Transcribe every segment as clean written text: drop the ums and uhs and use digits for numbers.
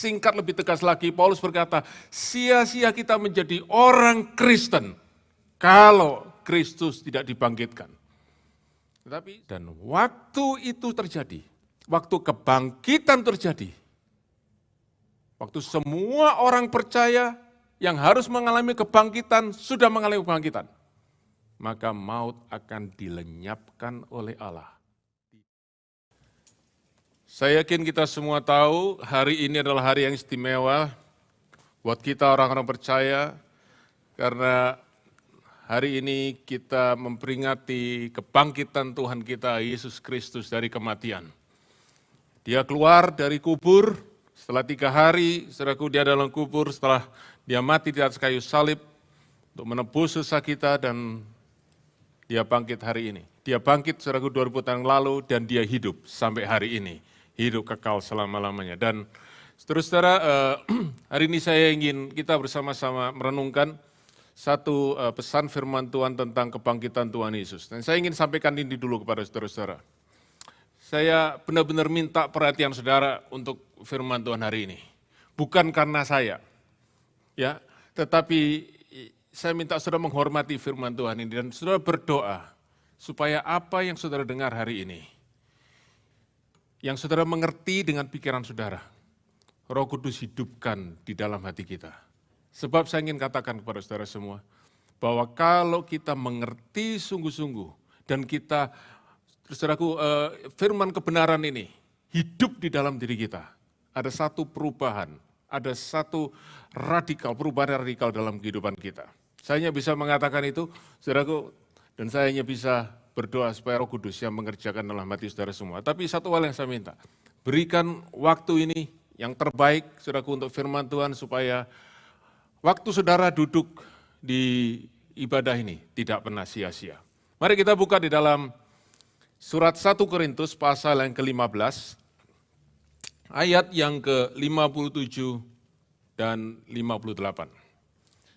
Singkat lebih tegas lagi, Paulus berkata, sia-sia kita menjadi orang Kristen kalau Kristus tidak dibangkitkan. Dan waktu itu terjadi, waktu kebangkitan terjadi, waktu semua orang percaya yang harus mengalami kebangkitan, sudah mengalami kebangkitan, maka maut akan dilenyapkan oleh Allah. Saya yakin kita semua tahu hari ini adalah hari yang istimewa buat kita orang-orang percaya, karena hari ini kita memperingati kebangkitan Tuhan kita Yesus Kristus dari kematian. Dia keluar dari kubur setelah 3 hari, saudaraku, dia dalam kubur setelah dia mati di atas kayu salib untuk menebus dosa kita, dan dia bangkit hari ini. Dia bangkit, saudaraku, 2000 tahun lalu, dan dia hidup sampai hari ini. Hidup kekal selama-lamanya. Dan saudara-saudara, hari ini saya ingin kita bersama-sama merenungkan satu pesan firman Tuhan tentang kebangkitan Tuhan Yesus. Dan saya ingin sampaikan ini dulu kepada saudara-saudara. Saya benar-benar minta perhatian saudara untuk firman Tuhan hari ini. Bukan karena saya, ya, tetapi saya minta saudara menghormati firman Tuhan ini dan saudara berdoa supaya apa yang saudara dengar hari ini, yang saudara mengerti dengan pikiran saudara, Roh Kudus hidupkan di dalam hati kita. Sebab saya ingin katakan kepada saudara semua, bahwa kalau kita mengerti sungguh-sungguh, dan kita, saudaraku, firman kebenaran ini hidup di dalam diri kita, ada satu perubahan, ada satu perubahan radikal dalam kehidupan kita. Saya hanya bisa mengatakan itu, saudaraku, dan saya hanya bisa berdoa supaya Roh Kudus yang mengerjakan dalam hati saudara semua. Tapi satu hal yang saya minta, berikan waktu ini yang terbaik, saudaraku, untuk firman Tuhan, supaya waktu saudara duduk di ibadah ini tidak pernah sia-sia. Mari kita buka di dalam surat 1 Korintus pasal yang ke-15, ayat yang ke-57 dan 58.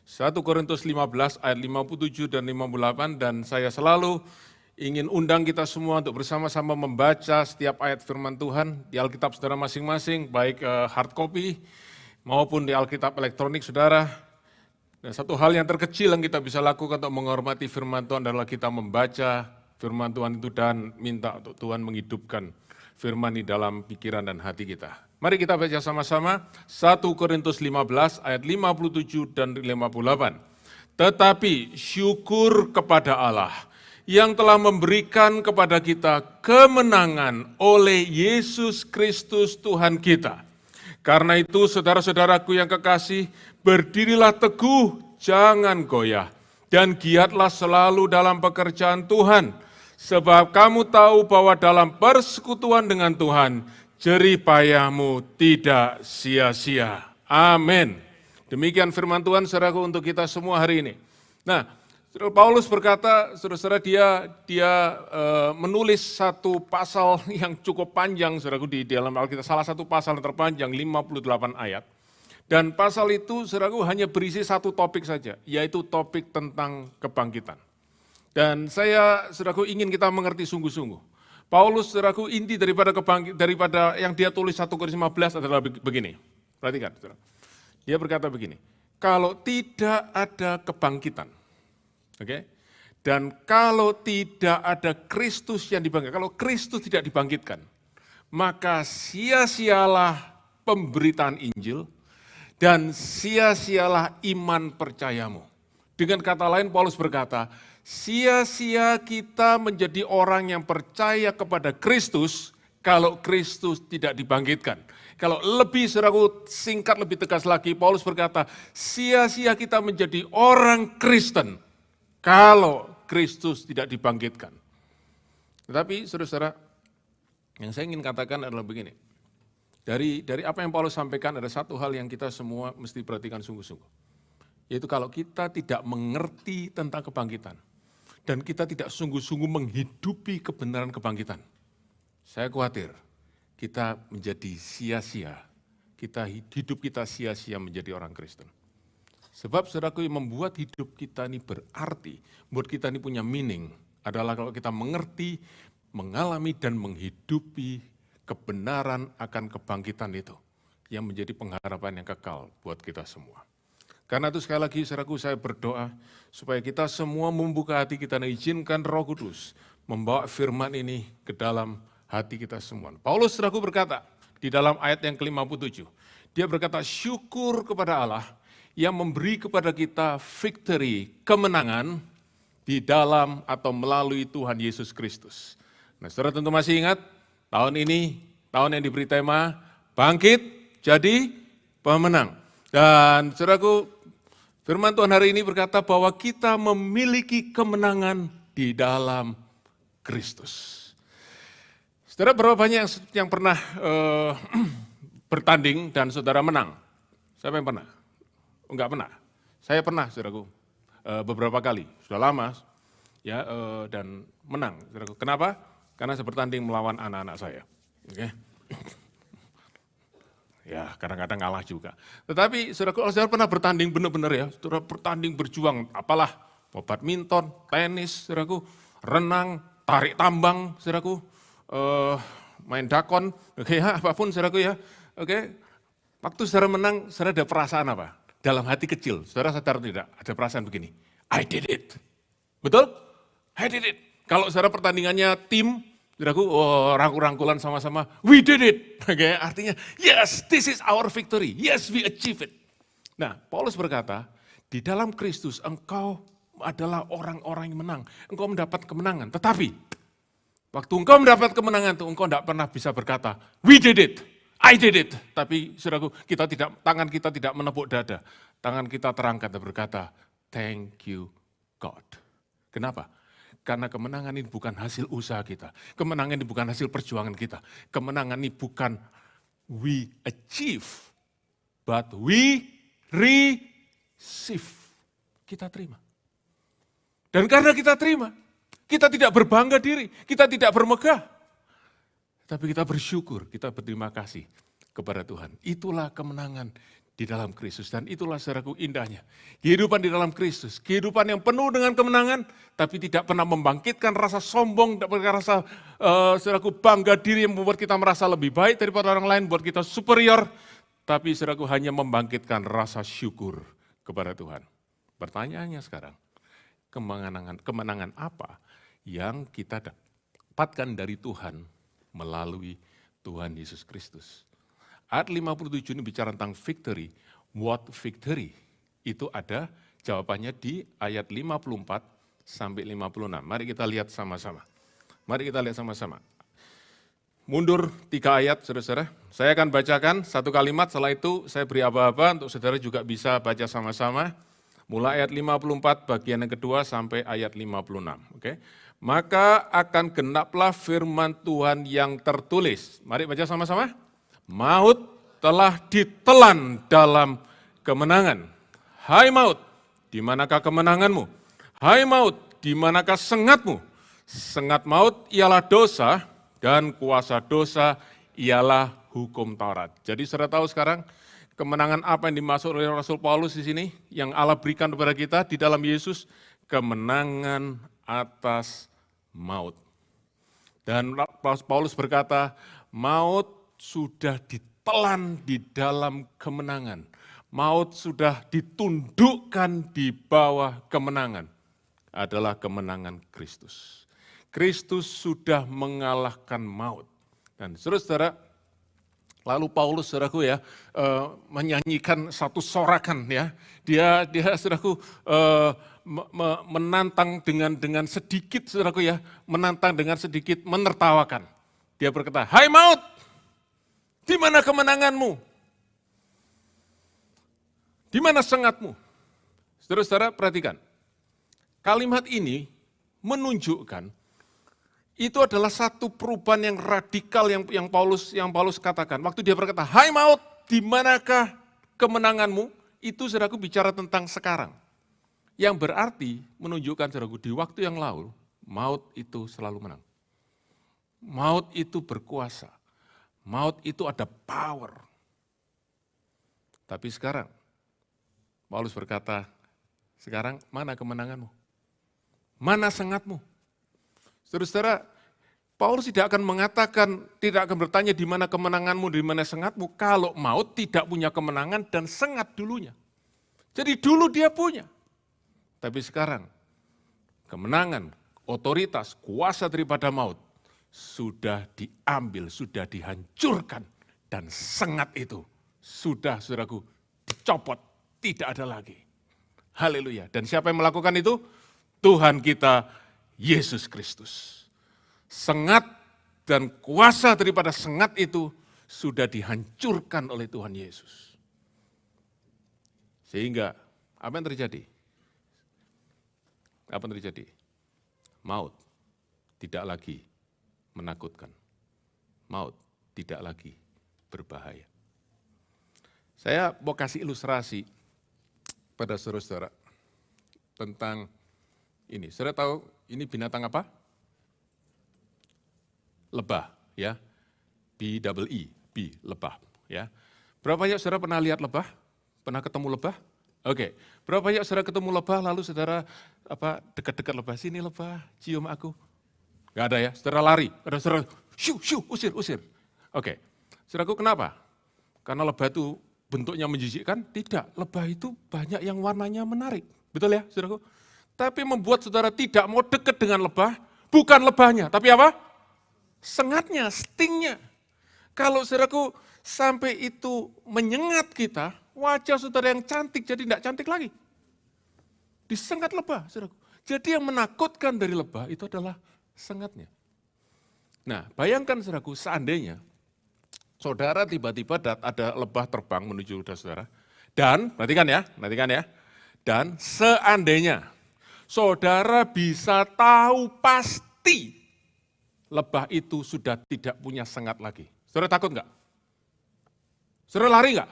1 Korintus 15 ayat 57 dan 58, dan saya selalu ingin undang kita semua untuk bersama-sama membaca setiap ayat firman Tuhan di Alkitab saudara masing-masing, baik hard copy maupun di Alkitab elektronik saudara. Dan satu hal yang terkecil yang kita bisa lakukan untuk menghormati firman Tuhan adalah kita membaca firman Tuhan itu dan minta untuk Tuhan menghidupkan firman di dalam pikiran dan hati kita. Mari kita baca sama-sama 1 Korintus 15 ayat 57 dan 58. Tetapi syukur kepada Allah yang telah memberikan kepada kita kemenangan oleh Yesus Kristus Tuhan kita. Karena itu saudara-saudaraku yang kekasih, berdirilah teguh, jangan goyah, dan giatlah selalu dalam pekerjaan Tuhan. Sebab kamu tahu bahwa dalam persekutuan dengan Tuhan, jerih payahmu tidak sia-sia. Amin. Demikian firman Tuhan, saudaraku, untuk kita semua hari ini. Nah, Paulus berkata, saudara-saudara, dia menulis satu pasal yang cukup panjang, saudaraku, di dalam Alkitab, salah satu pasal yang terpanjang, 58 ayat. Dan pasal itu, saudaraku, hanya berisi satu topik saja, yaitu topik tentang kebangkitan. Dan saya, saudaraku, ingin kita mengerti sungguh-sungguh. Paulus, saudaraku, inti daripada yang dia tulis 1 Korintus 15 adalah begini. Perhatikan, saudara. Dia berkata begini, kalau tidak ada kebangkitan, oke? Dan kalau tidak ada Kristus yang dibangkitkan, kalau Kristus tidak dibangkitkan, maka sia-sialah pemberitaan Injil dan sia-sialah iman percayamu. Dengan kata lain, Paulus berkata, sia-sia kita menjadi orang yang percaya kepada Kristus kalau Kristus tidak dibangkitkan. Kalau lebih, saudaraku, singkat lebih tegas lagi, Paulus berkata, sia-sia kita menjadi orang Kristen kalau Kristus tidak dibangkitkan. Tetapi saudara-saudara, yang saya ingin katakan adalah begini. Dari apa yang Paulus sampaikan, ada satu hal yang kita semua mesti perhatikan sungguh-sungguh. Yaitu kalau kita tidak mengerti tentang kebangkitan, dan kita tidak sungguh-sungguh menghidupi kebenaran kebangkitan, saya khawatir kita menjadi sia-sia, hidup kita sia-sia menjadi orang Kristen. Sebab saudaraku, yang membuat hidup kita ini berarti, membuat kita ini punya meaning, adalah kalau kita mengerti, mengalami dan menghidupi kebenaran akan kebangkitan itu. yang menjadi pengharapan yang kekal buat kita semua. Karena itu sekali lagi saudaraku saya berdoa supaya kita semua membuka hati kita dan izinkan Roh Kudus membawa firman ini ke dalam hati kita semua. Paulus saudaraku berkata di dalam ayat yang ke-57, dia berkata syukur kepada Allah yang memberi kepada kita victory, kemenangan di dalam atau melalui Tuhan Yesus Kristus. Nah saudara tentu masih ingat tahun ini, tahun yang diberi tema bangkit jadi pemenang. Dan saudaraku, firman Tuhan hari ini berkata bahwa kita memiliki kemenangan di dalam Kristus. Saudara, berapa banyak yang pernah bertanding dan saudara menang? Siapa yang pernah? Enggak pernah. Saya pernah, saudaraku, beberapa kali. Sudah lama, ya, dan menang, saudaraku. Kenapa? Karena saya bertanding melawan anak-anak saya. Oke. Ya, kadang-kadang kalah juga. Tetapi saudara, kalau saudara pernah bertanding benar-benar ya, saudara bertanding berjuang, apalah, badminton, tenis, saudaraku, renang, tarik tambang, saudaraku, main dakon, oke ya, apapun saudaraku ya, oke. Waktu saudara menang, saudara ada perasaan apa? Dalam hati kecil, saudara sadar tidak? Ada perasaan begini, I did it. Betul? I did it. Kalau saudara pertandingannya tim, saudaraku, rangkul-rangkulan sama-sama, we did it. Oke, artinya, yes, this is our victory. Yes, we achieve it. Nah, Paulus berkata, di dalam Kristus engkau adalah orang-orang yang menang. Engkau mendapat kemenangan. Tetapi, waktu engkau mendapat kemenangan itu, engkau tidak pernah bisa berkata, we did it, I did it. Tapi, saudaraku, tangan kita tidak menepuk dada. Tangan kita terangkat dan berkata, thank you God. Kenapa? Karena kemenangan ini bukan hasil usaha kita. Kemenangan ini bukan hasil perjuangan kita. Kemenangan ini bukan we achieve, but we receive. Kita terima. Dan karena kita terima, kita tidak berbangga diri, kita tidak bermegah. Tapi kita bersyukur, kita berterima kasih kepada Tuhan. Itulah kemenangan di dalam Kristus. Dan itulah saudaraku indahnya. Kehidupan di dalam Kristus. Kehidupan yang penuh dengan kemenangan, tapi tidak pernah membangkitkan rasa sombong, tidak pernah rasa saudaraku bangga diri yang membuat kita merasa lebih baik daripada orang lain, buat kita superior. Tapi saudaraku hanya membangkitkan rasa syukur kepada Tuhan. Pertanyaannya sekarang, kemenangan apa yang kita dapatkan dari Tuhan melalui Tuhan Yesus Kristus? Ayat 57 ini bicara tentang victory. What victory? Itu ada jawabannya di ayat 54 sampai 56. Mari kita lihat sama-sama. Mari kita lihat sama-sama. Mundur 3 ayat, saudara-saudara. Saya akan bacakan satu kalimat, setelah itu saya beri aba-aba untuk saudara juga bisa baca sama-sama. Mulai ayat 54 bagian yang kedua sampai ayat 56. Oke. Maka akan genaplah firman Tuhan yang tertulis. Mari baca sama-sama. Maut telah ditelan dalam kemenangan. Hai maut, di manakah kemenanganmu? Hai maut, di manakah sengatmu? Sengat maut ialah dosa dan kuasa dosa ialah hukum Taurat. Jadi saudara tahu sekarang kemenangan apa yang dimaksud oleh Rasul Paulus di sini yang Allah berikan kepada kita di dalam Yesus? Kemenangan atas maut. Dan Paulus berkata, maut sudah ditelan di dalam kemenangan. Maut sudah ditundukkan di bawah kemenangan. Adalah kemenangan Kristus. Kristus sudah mengalahkan maut. Dan saudara, lalu Paulus, saudaraku ya, menyanyikan satu sorakan ya. Dia saudaraku, menantang dengan sedikit, saudaraku ya, menantang dengan sedikit menertawakan. Dia berkata, hai maut, di mana kemenanganmu? Di mana sengatmu? Saudara-saudara perhatikan, kalimat ini menunjukkan itu adalah satu perubahan yang radikal yang Paulus katakan. Waktu dia berkata, hai maut, di manakah kemenanganmu? Itu saudaraku bicara tentang sekarang. Yang berarti menunjukkan saudaraku di waktu yang lalu, maut itu selalu menang. Maut itu berkuasa. Maut itu ada power. Tapi sekarang, Paulus berkata, sekarang mana kemenanganmu? Mana sengatmu? Saudara-saudara, Paulus tidak akan mengatakan, tidak akan bertanya di mana kemenanganmu, di mana sengatmu, kalau maut tidak punya kemenangan dan sengat dulunya. Jadi dulu dia punya. Tapi sekarang, kemenangan, otoritas, kuasa daripada maut, sudah diambil, sudah dihancurkan. Dan sengat itu sudah, saudaraku, dicopot, tidak ada lagi. Haleluya. Dan siapa yang melakukan itu? Tuhan kita, Yesus Kristus. Sengat dan kuasa daripada sengat itu sudah dihancurkan oleh Tuhan Yesus. Sehingga apa yang terjadi? Apa yang terjadi? Maut tidak lagi menakutkan. Maut tidak lagi berbahaya. Saya mau kasih ilustrasi pada saudara-saudara tentang ini. Saudara tahu ini binatang apa? Lebah, ya. B-E-E, B, lebah, ya. Berapa banyak saudara pernah lihat lebah? Pernah ketemu lebah? Oke. Berapa banyak saudara ketemu lebah lalu saudara dekat-dekat lebah, sini lebah, cium aku. Enggak ada ya, saudara lari, ada saudara shoo, usir. Oke. Saudaraku kenapa? Karena lebah itu bentuknya menjijikkan? Tidak, lebah itu banyak yang warnanya menarik. Betul ya, saudaraku? Tapi membuat saudara tidak mau dekat dengan lebah, bukan lebahnya, tapi apa? Sengatnya, stingnya. Kalau saudaraku sampai itu menyengat kita, wajah saudara yang cantik jadi tidak cantik lagi. Disengat lebah, saudaraku. Jadi yang menakutkan dari lebah itu adalah sengatnya. Nah, bayangkan saudaraku, seandainya saudara tiba-tiba ada lebah terbang menuju saudara. Dan, perhatikan ya, dan seandainya saudara bisa tahu pasti lebah itu sudah tidak punya sengat lagi. Saudara takut enggak? Saudara lari enggak?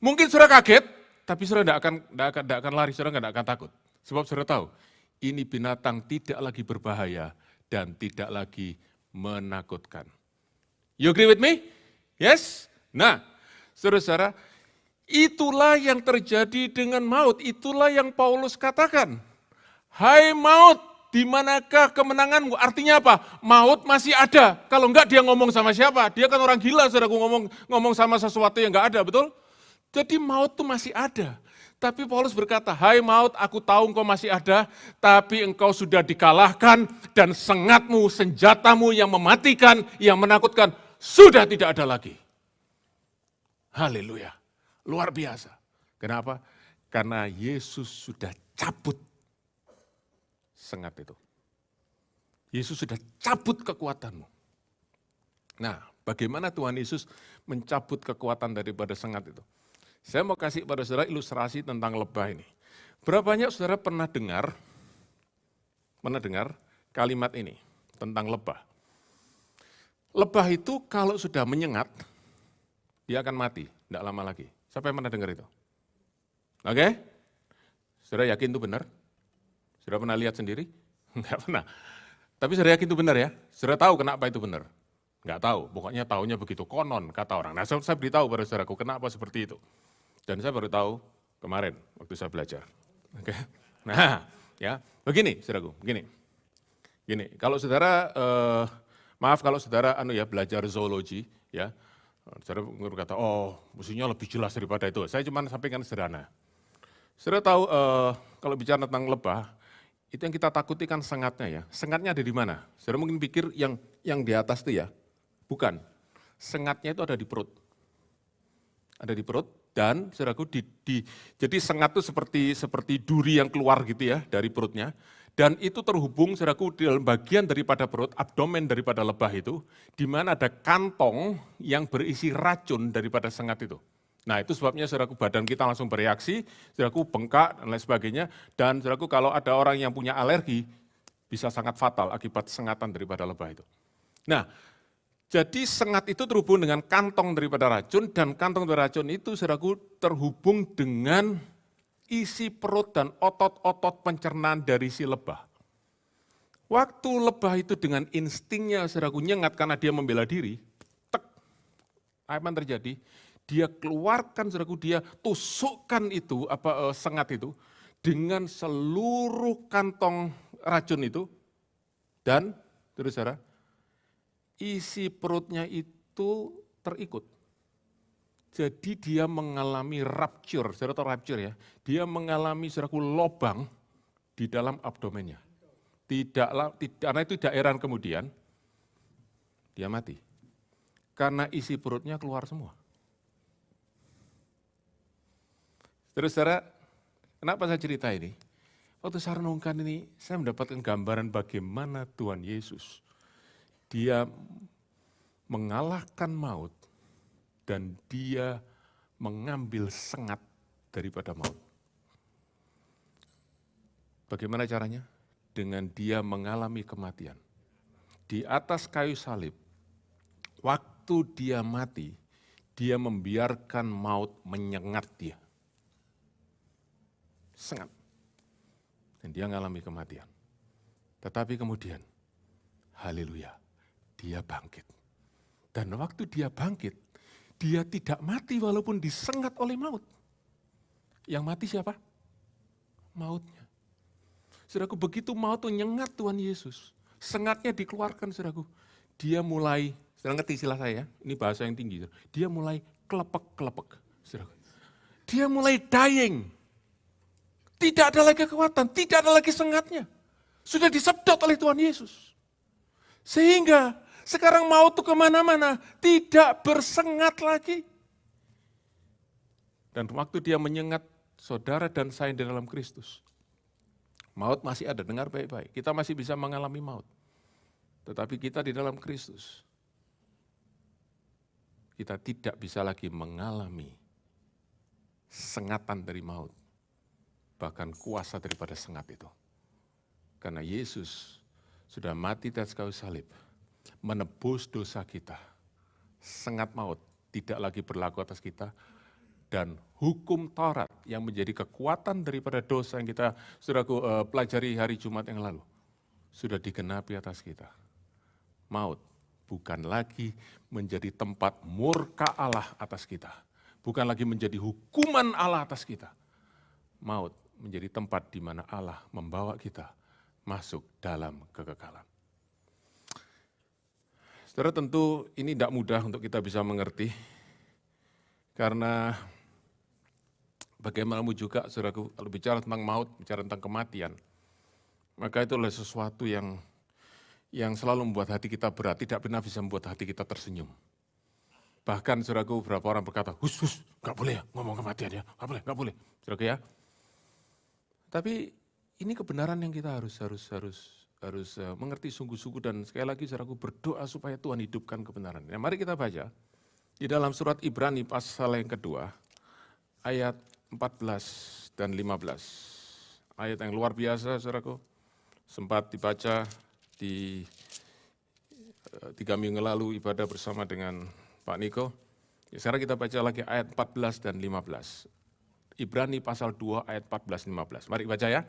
Mungkin saudara kaget, tapi saudara tidak akan lari, saudara tidak akan takut. Sebab saudara tahu, ini binatang tidak lagi berbahaya dan tidak lagi menakutkan. You agree with me? Yes? Nah, saudara-saudara, itulah yang terjadi dengan maut. Itulah yang Paulus katakan. Hai maut, di manakah kemenanganmu? Artinya apa? Maut masih ada. Kalau enggak dia ngomong sama siapa? Dia kan orang gila, saudara, ngomong sama sesuatu yang enggak ada, betul? Jadi maut itu masih ada. Tapi Paulus berkata, hai maut, aku tahu engkau masih ada, tapi engkau sudah dikalahkan dan sengatmu, senjatamu yang mematikan, yang menakutkan, sudah tidak ada lagi. Haleluya, luar biasa. Kenapa? Karena Yesus sudah cabut sengat itu. Yesus sudah cabut kekuatanmu. Nah, bagaimana Tuhan Yesus mencabut kekuatan daripada sengat itu? Saya mau kasih pada saudara ilustrasi tentang lebah ini. Berapa banyak saudara pernah dengar kalimat ini tentang lebah? Lebah itu kalau sudah menyengat, dia akan mati, tidak lama lagi. Siapa yang pernah dengar itu? Oke? Saudara yakin itu benar? Saudara pernah lihat sendiri? Enggak pernah. Tapi saudara yakin itu benar ya? Saudara tahu kenapa itu benar? Enggak tahu, pokoknya taunya begitu, konon kata orang. Nah saya beritahu pada saudaraku kenapa seperti itu. Dan saya baru tahu kemarin waktu saya belajar. Oke. Nah ya, begini saudaraku, begini. Kalau saudara, maaf kalau saudara belajar zoologi, ya, saudara berkata, oh musuhnya lebih jelas daripada itu. Saya cuma sampaikan sederhana. Saudara tahu kalau bicara tentang lebah, itu yang kita takuti kan sengatnya ya. Sengatnya ada di mana? Saudara mungkin pikir yang di atas itu ya. Bukan. Sengatnya itu ada di perut. Ada di perut dan saudaraku jadi sengat itu seperti duri yang keluar gitu ya dari perutnya. Dan itu terhubung saudaraku di dalam bagian daripada perut, abdomen daripada lebah itu, di mana ada kantong yang berisi racun daripada sengat itu. Nah itu sebabnya saudaraku badan kita langsung bereaksi, saudaraku bengkak dan lain sebagainya. Dan saudaraku kalau ada orang yang punya alergi, bisa sangat fatal akibat sengatan daripada lebah itu. Nah jadi sengat itu terhubung dengan kantong daripada racun, dan kantong dari racun itu saudaraku terhubung dengan isi perut dan otot-otot pencernaan dari si lebah. Waktu lebah itu dengan instingnya saudaraku nyengat karena dia membela diri, apa yang terjadi? Dia keluarkan saudaraku, dia tusukkan itu sengat itu dengan seluruh kantong racun itu, dan terus saudara, isi perutnya itu terikut. Jadi dia mengalami rupture, saudara tahu rupture ya, dia mengalami saudaraku lobang di dalam abdomennya. Karena itu daerah kemudian, dia mati. Karena isi perutnya keluar semua. Saudara, kenapa saya cerita ini? Waktu saya renungkan ini, saya mendapatkan gambaran bagaimana Tuhan Yesus, dia mengalahkan maut dan dia mengambil sengat daripada maut. Bagaimana caranya? Dengan dia mengalami kematian. Di atas kayu salib, waktu dia mati, dia membiarkan maut menyengat dia. Sengat. Dan dia mengalami kematian. Tetapi kemudian, haleluya, dia bangkit. Dan waktu dia bangkit, dia tidak mati walaupun disengat oleh maut. Yang mati siapa? Mautnya. Saudaraku, begitu maut menyengat Tuhan Yesus, sengatnya dikeluarkan, saudaraku. Dia mulai, saudara ngerti istilah saya ya, ini bahasa yang tinggi. Dia mulai kelepek-kelepek, saudaraku. Dia mulai dying. Tidak ada lagi kekuatan, tidak ada lagi sengatnya. Sudah disedot oleh Tuhan Yesus. Sehingga sekarang maut itu kemana-mana, tidak bersengat lagi. Dan waktu dia menyengat saudara dan saya di dalam Kristus, maut masih ada, dengar baik-baik. Kita masih bisa mengalami maut. Tetapi kita di dalam Kristus, kita tidak bisa lagi mengalami sengatan dari maut. Bahkan kuasa daripada sengat itu. Karena Yesus sudah mati di atas kayu salib, menebus dosa kita. Sengat maut tidak lagi berlaku atas kita, dan hukum Taurat yang menjadi kekuatan daripada dosa yang kita sudah pelajari hari Jumat yang lalu, sudah digenapi atas kita. Maut bukan lagi menjadi tempat murka Allah atas kita, bukan lagi menjadi hukuman Allah atas kita. Maut menjadi tempat di mana Allah membawa kita masuk dalam kekekalan. Saudara, tentu ini tidak mudah untuk kita bisa mengerti, karena bagaimanapun juga, saudaraku, kalau bicara tentang maut, bicara tentang kematian, maka itu adalah sesuatu yang selalu membuat hati kita berat, tidak pernah bisa membuat hati kita tersenyum. Bahkan, saudaraku, beberapa orang berkata, hus, nggak boleh ya ngomong kematian ya, nggak boleh, saudaraku ya. Tapi ini kebenaran yang kita harus mengerti sungguh-sungguh, dan sekali lagi saudaraku berdoa supaya Tuhan hidupkan kebenaran. Nah, mari kita baca di dalam surat Ibrani pasal yang kedua, ayat 14 dan 15. Ayat yang luar biasa, saudaraku. Sempat dibaca di 3 minggu lalu ibadah bersama dengan Pak Niko. Sekarang kita baca lagi ayat 14 dan 15. Ibrani pasal 2 ayat 14-15. Mari baca ya.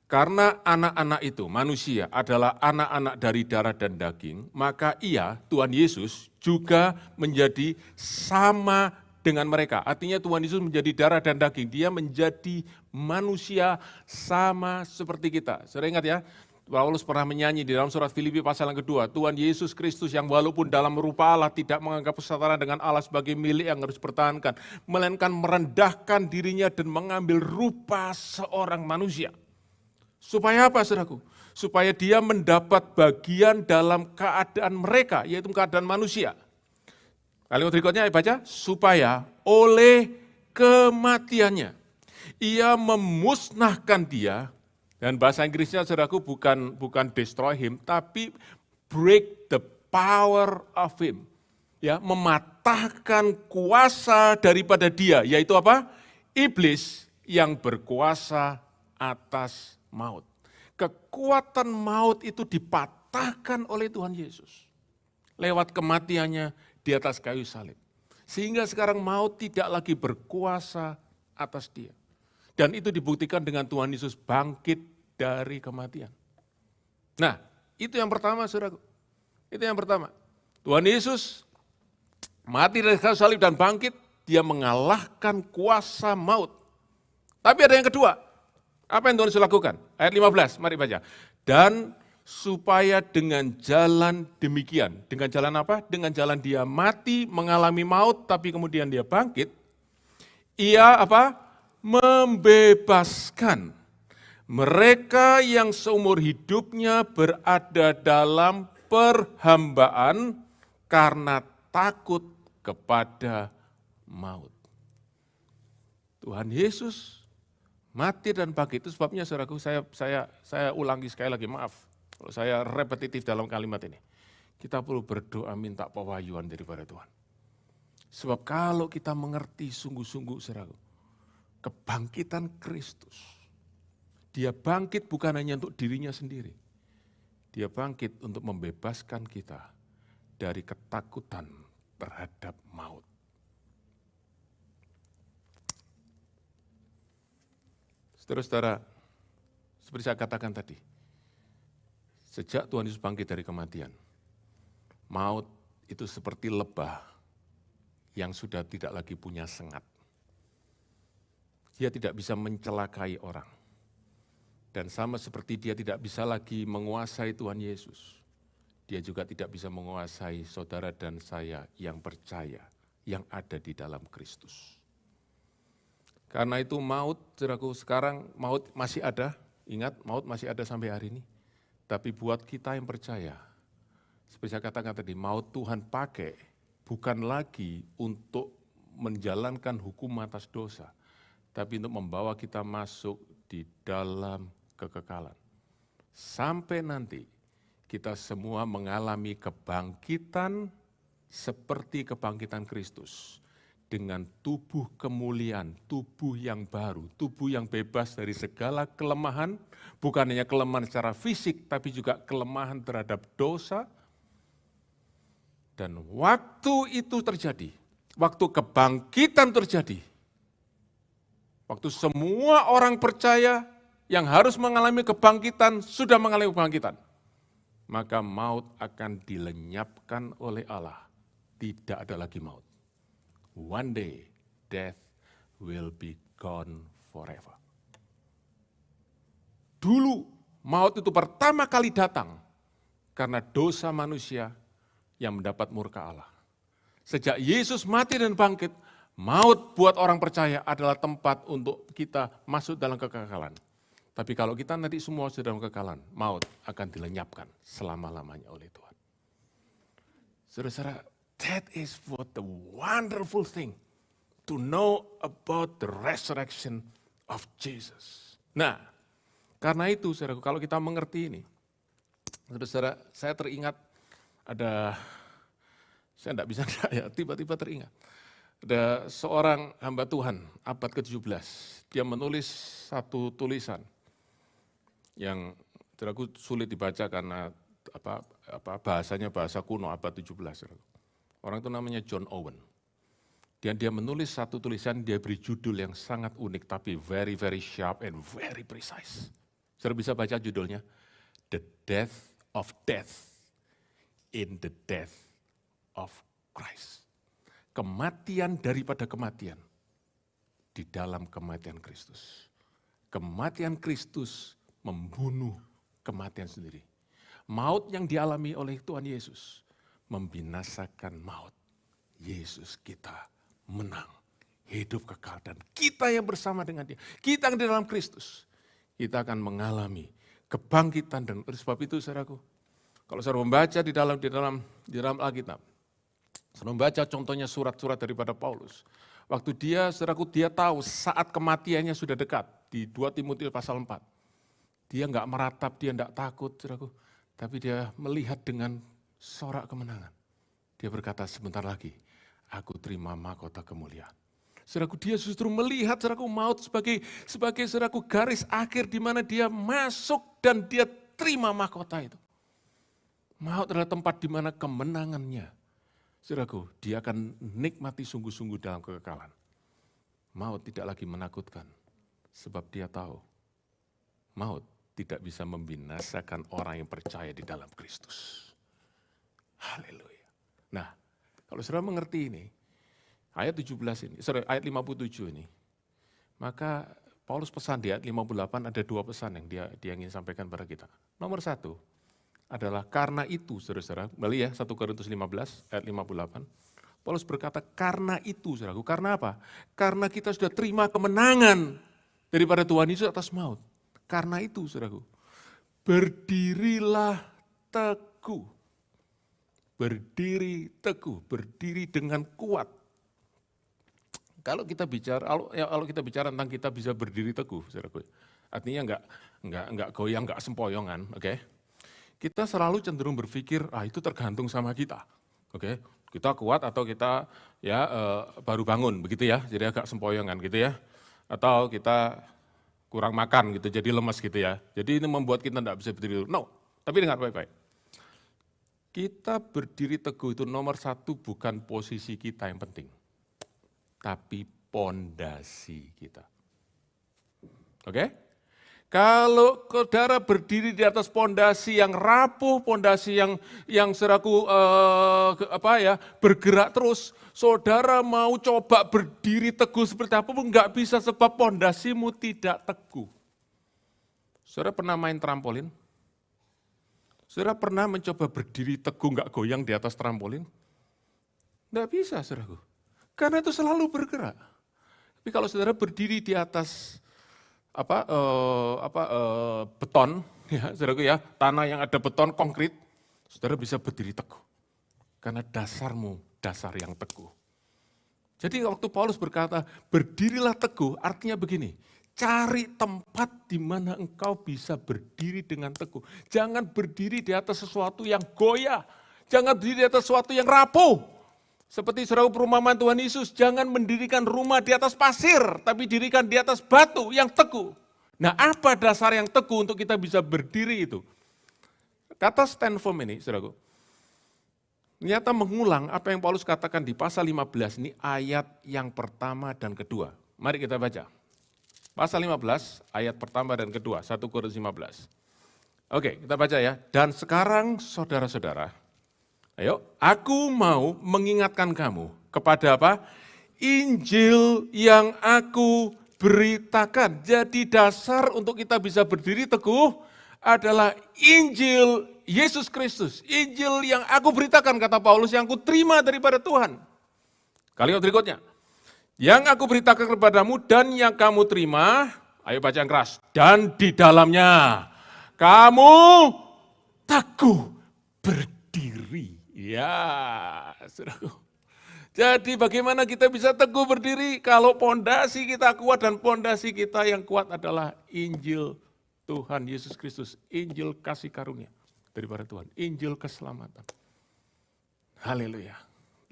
Karena anak-anak itu, manusia, adalah anak-anak dari darah dan daging, maka ia, Tuhan Yesus, juga menjadi sama dengan mereka. Artinya Tuhan Yesus menjadi darah dan daging, dia menjadi manusia sama seperti kita. Saudara ingat ya, Paulus pernah menyanyi di dalam surat Filipi pasal yang kedua, Tuhan Yesus Kristus yang walaupun dalam rupa Allah tidak menganggap kesetaraan dengan Allah sebagai milik yang harus dipertahankan, melainkan merendahkan dirinya dan mengambil rupa seorang manusia. Supaya apa, saudaraku? Supaya dia mendapat bagian dalam keadaan mereka, yaitu keadaan manusia. Kalimat berikutnya baca, supaya oleh kematiannya ia memusnahkan dia. Dan bahasa Inggrisnya, saudaraku, bukan destroy him, tapi break the power of him. Ya, mematahkan kuasa daripada dia, yaitu apa? Iblis yang berkuasa atas maut. Kekuatan maut itu dipatahkan oleh Tuhan Yesus lewat kematiannya di atas kayu salib. Sehingga sekarang maut tidak lagi berkuasa atas dia. Dan itu dibuktikan dengan Tuhan Yesus bangkit dari kematian. Nah, itu yang pertama, saudaraku. Itu yang pertama. Tuhan Yesus mati dari kayu salib dan bangkit, dia mengalahkan kuasa maut. Tapi ada yang kedua. Apa yang Tuhan Yesus lakukan? Ayat 15, mari baca. Dan supaya dengan jalan demikian, dengan jalan apa? Dengan jalan dia mati, mengalami maut, tapi kemudian dia bangkit, ia apa? Membebaskan mereka yang seumur hidupnya berada dalam perhambaan karena takut kepada maut. Tuhan Yesus mati dan bangkit, itu sebabnya saudaraku, saya ulangi sekali lagi, maaf kalau saya repetitif dalam kalimat ini. Kita perlu berdoa minta pewahyuan daripada Tuhan. Sebab kalau kita mengerti sungguh-sungguh saudaraku, kebangkitan Kristus, dia bangkit bukan hanya untuk dirinya sendiri. Dia bangkit untuk membebaskan kita dari ketakutan terhadap maut. Saudara-saudara, seperti saya katakan tadi, sejak Tuhan Yesus bangkit dari kematian, maut itu seperti lebah yang sudah tidak lagi punya sengat. Dia tidak bisa mencelakai orang. Dan sama seperti dia tidak bisa lagi menguasai Tuhan Yesus, dia juga tidak bisa menguasai saudara dan saya yang percaya, yang ada di dalam Kristus. Karena itu maut, saudaraku, sekarang maut masih ada, ingat maut masih ada sampai hari ini. Tapi buat kita yang percaya, seperti saya katakan tadi, maut Tuhan pakai bukan lagi untuk menjalankan hukum atas dosa, tapi untuk membawa kita masuk di dalam kekekalan. Sampai nanti kita semua mengalami kebangkitan seperti kebangkitan Kristus. Dengan tubuh kemuliaan, tubuh yang baru, tubuh yang bebas dari segala kelemahan, bukan hanya kelemahan secara fisik, tapi juga kelemahan terhadap dosa. Dan waktu itu terjadi, waktu kebangkitan terjadi, waktu semua orang percaya yang harus mengalami kebangkitan, sudah mengalami kebangkitan, maka maut akan dilenyapkan oleh Allah. Tidak ada lagi maut. One day, death will be gone forever. Dulu, maut itu pertama kali datang karena dosa manusia yang mendapat murka Allah. Sejak Yesus mati dan bangkit, maut buat orang percaya adalah tempat untuk kita masuk dalam kekekalan. Tapi kalau kita nanti semua sudah dalam kekekalan, maut akan dilenyapkan selama-lamanya oleh Tuhan. Saudara-saudara, that is what the wonderful thing to know about the resurrection of Jesus. Nah, karena itu saudaraku, kalau kita mengerti ini, saudara-saudara, saya teringat ada, saya tidak bisa ya, tiba-tiba teringat. Ada seorang hamba Tuhan, abad ke-17, dia menulis satu tulisan yang saudaraku sulit dibaca karena bahasanya bahasa kuno abad 17. Saudaraku. Orang itu namanya John Owen. Dan dia menulis satu tulisan, dia beri judul yang sangat unik, tapi very, very sharp and very precise. Saudara bisa baca judulnya, The Death of Death in the Death of Christ. Kematian daripada kematian di dalam kematian Kristus. Kematian Kristus membunuh kematian sendiri. Maut yang dialami oleh Tuhan Yesus membinasakan maut. Yesus kita menang, hidup kekal, dan kita yang bersama dengan dia, kita yang di dalam Kristus, kita akan mengalami kebangkitan. Dan oleh sebab itu saudaraku, kalau saudara membaca di dalam Alkitab, saudara membaca contohnya surat-surat daripada Paulus, waktu dia tahu saat kematiannya sudah dekat, di 2 Timotius pasal 4, dia enggak meratap, dia enggak takut, saudaraku, tapi dia melihat dengan sorak kemenangan. Dia berkata, sebentar lagi aku terima mahkota kemuliaan. Saudaraku, dia justru melihat saudaraku maut sebagai saudaraku garis akhir di mana dia masuk dan dia terima mahkota itu. Maut adalah tempat di mana kemenangannya. Saudaraku, dia akan nikmati sungguh-sungguh dalam kekekalan. Maut tidak lagi menakutkan sebab dia tahu maut tidak bisa membinasakan orang yang percaya di dalam Kristus. Haleluya. Nah, kalau saudara mengerti ini, ayat 17 ini, ayat 57 ini, maka Paulus pesan di ayat 58 ada 2 pesan yang dia ingin sampaikan pada kita. Nomor 1, adalah karena itu, saudara-saudara. Kembali ya, 1 Korintus 15 ayat 58. Paulus berkata, karena itu, saudaraku. Karena apa? Karena kita sudah terima kemenangan daripada Tuhan Yesus atas maut. Karena itu, saudaraku, berdirilah teguh. Berdiri teguh, berdiri dengan kuat. Kalau kita bicara tentang kita bisa berdiri teguh, saudaraku, artinya enggak goyang, enggak sempoyongan, oke? Kita selalu cenderung berpikir, itu tergantung sama kita, oke? Kita kuat atau kita baru bangun, begitu ya, jadi agak sempoyongan gitu ya. Atau kita kurang makan gitu, jadi lemes gitu ya. Jadi ini membuat kita tidak bisa berdiri. No, tapi dengar baik-baik. Kita berdiri teguh itu nomor satu bukan posisi kita yang penting, tapi pondasi kita. Oke? Kalau saudara berdiri di atas pondasi yang rapuh, pondasi yang seraku bergerak terus, saudara mau coba berdiri teguh seperti apa pun nggak bisa sebab pondasimu tidak teguh. Saudara pernah main trampolin? Saudara pernah mencoba berdiri teguh nggak goyang di atas trampolin? Nggak bisa, saudaraku. Karena itu selalu bergerak. Tapi kalau saudara berdiri di atas beton, ya, saudaraku ya, tanah yang ada beton konkret, saudara bisa berdiri teguh. Karena dasarmu dasar yang teguh. Jadi waktu Paulus berkata, berdirilah teguh, artinya begini, cari tempat di mana engkau bisa berdiri dengan teguh. Jangan berdiri di atas sesuatu yang goyah, jangan berdiri di atas sesuatu yang rapuh. Seperti saudara perumpamaan Tuhan Yesus, jangan mendirikan rumah di atas pasir, tapi dirikan di atas batu yang teguh. Nah, apa dasar yang teguh untuk kita bisa berdiri itu? Kata stand firm ini, saudaraku, ternyata mengulang apa yang Paulus katakan di pasal 15 ini ayat yang pertama dan kedua. Mari kita baca. Pasal 15 ayat pertama dan kedua, 1 Korintus 15. Oke, kita baca ya. Dan sekarang saudara-saudara, ayo, aku mau mengingatkan kamu kepada apa? Injil yang aku beritakan. Jadi dasar untuk kita bisa berdiri teguh adalah Injil Yesus Kristus. Injil yang aku beritakan, kata Paulus, yang aku terima daripada Tuhan. Kalimat berikutnya. Yang aku beritakan kepadamu dan yang kamu terima, ayo baca yang keras. Dan di dalamnya kamu teguh berdiri. Ya, saudaraku. Jadi bagaimana kita bisa teguh berdiri kalau pondasi kita kuat dan pondasi kita yang kuat adalah Injil Tuhan Yesus Kristus, Injil kasih karunia daripada Tuhan, Injil keselamatan. Haleluya.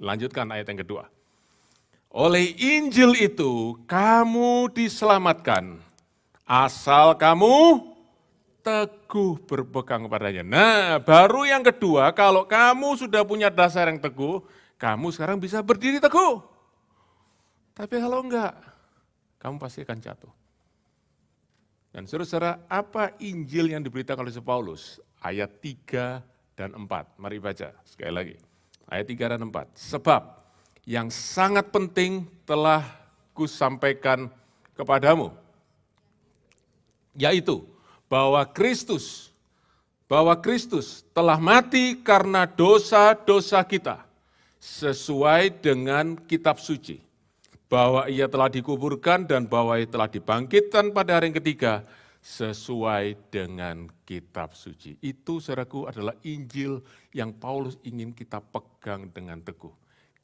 Lanjutkan ayat yang kedua. Oleh Injil itu kamu diselamatkan, asal kamu teguh berpegang kepadanya. Nah, baru yang kedua, kalau kamu sudah punya dasar yang teguh, kamu sekarang bisa berdiri teguh. Tapi kalau enggak, kamu pasti akan jatuh. Dan saudara-saudara, apa Injil yang diberitakan oleh Paulus? Ayat 3 dan 4. Mari baca sekali lagi. Ayat 3 dan 4. Sebab yang sangat penting telah kusampaikan kepadamu, yaitu bahwa Kristus telah mati karena dosa-dosa kita, sesuai dengan kitab suci, bahwa ia telah dikuburkan dan bahwa ia telah dibangkitkan pada hari yang ketiga, sesuai dengan kitab suci. Itu, saudaraku, adalah Injil yang Paulus ingin kita pegang dengan teguh.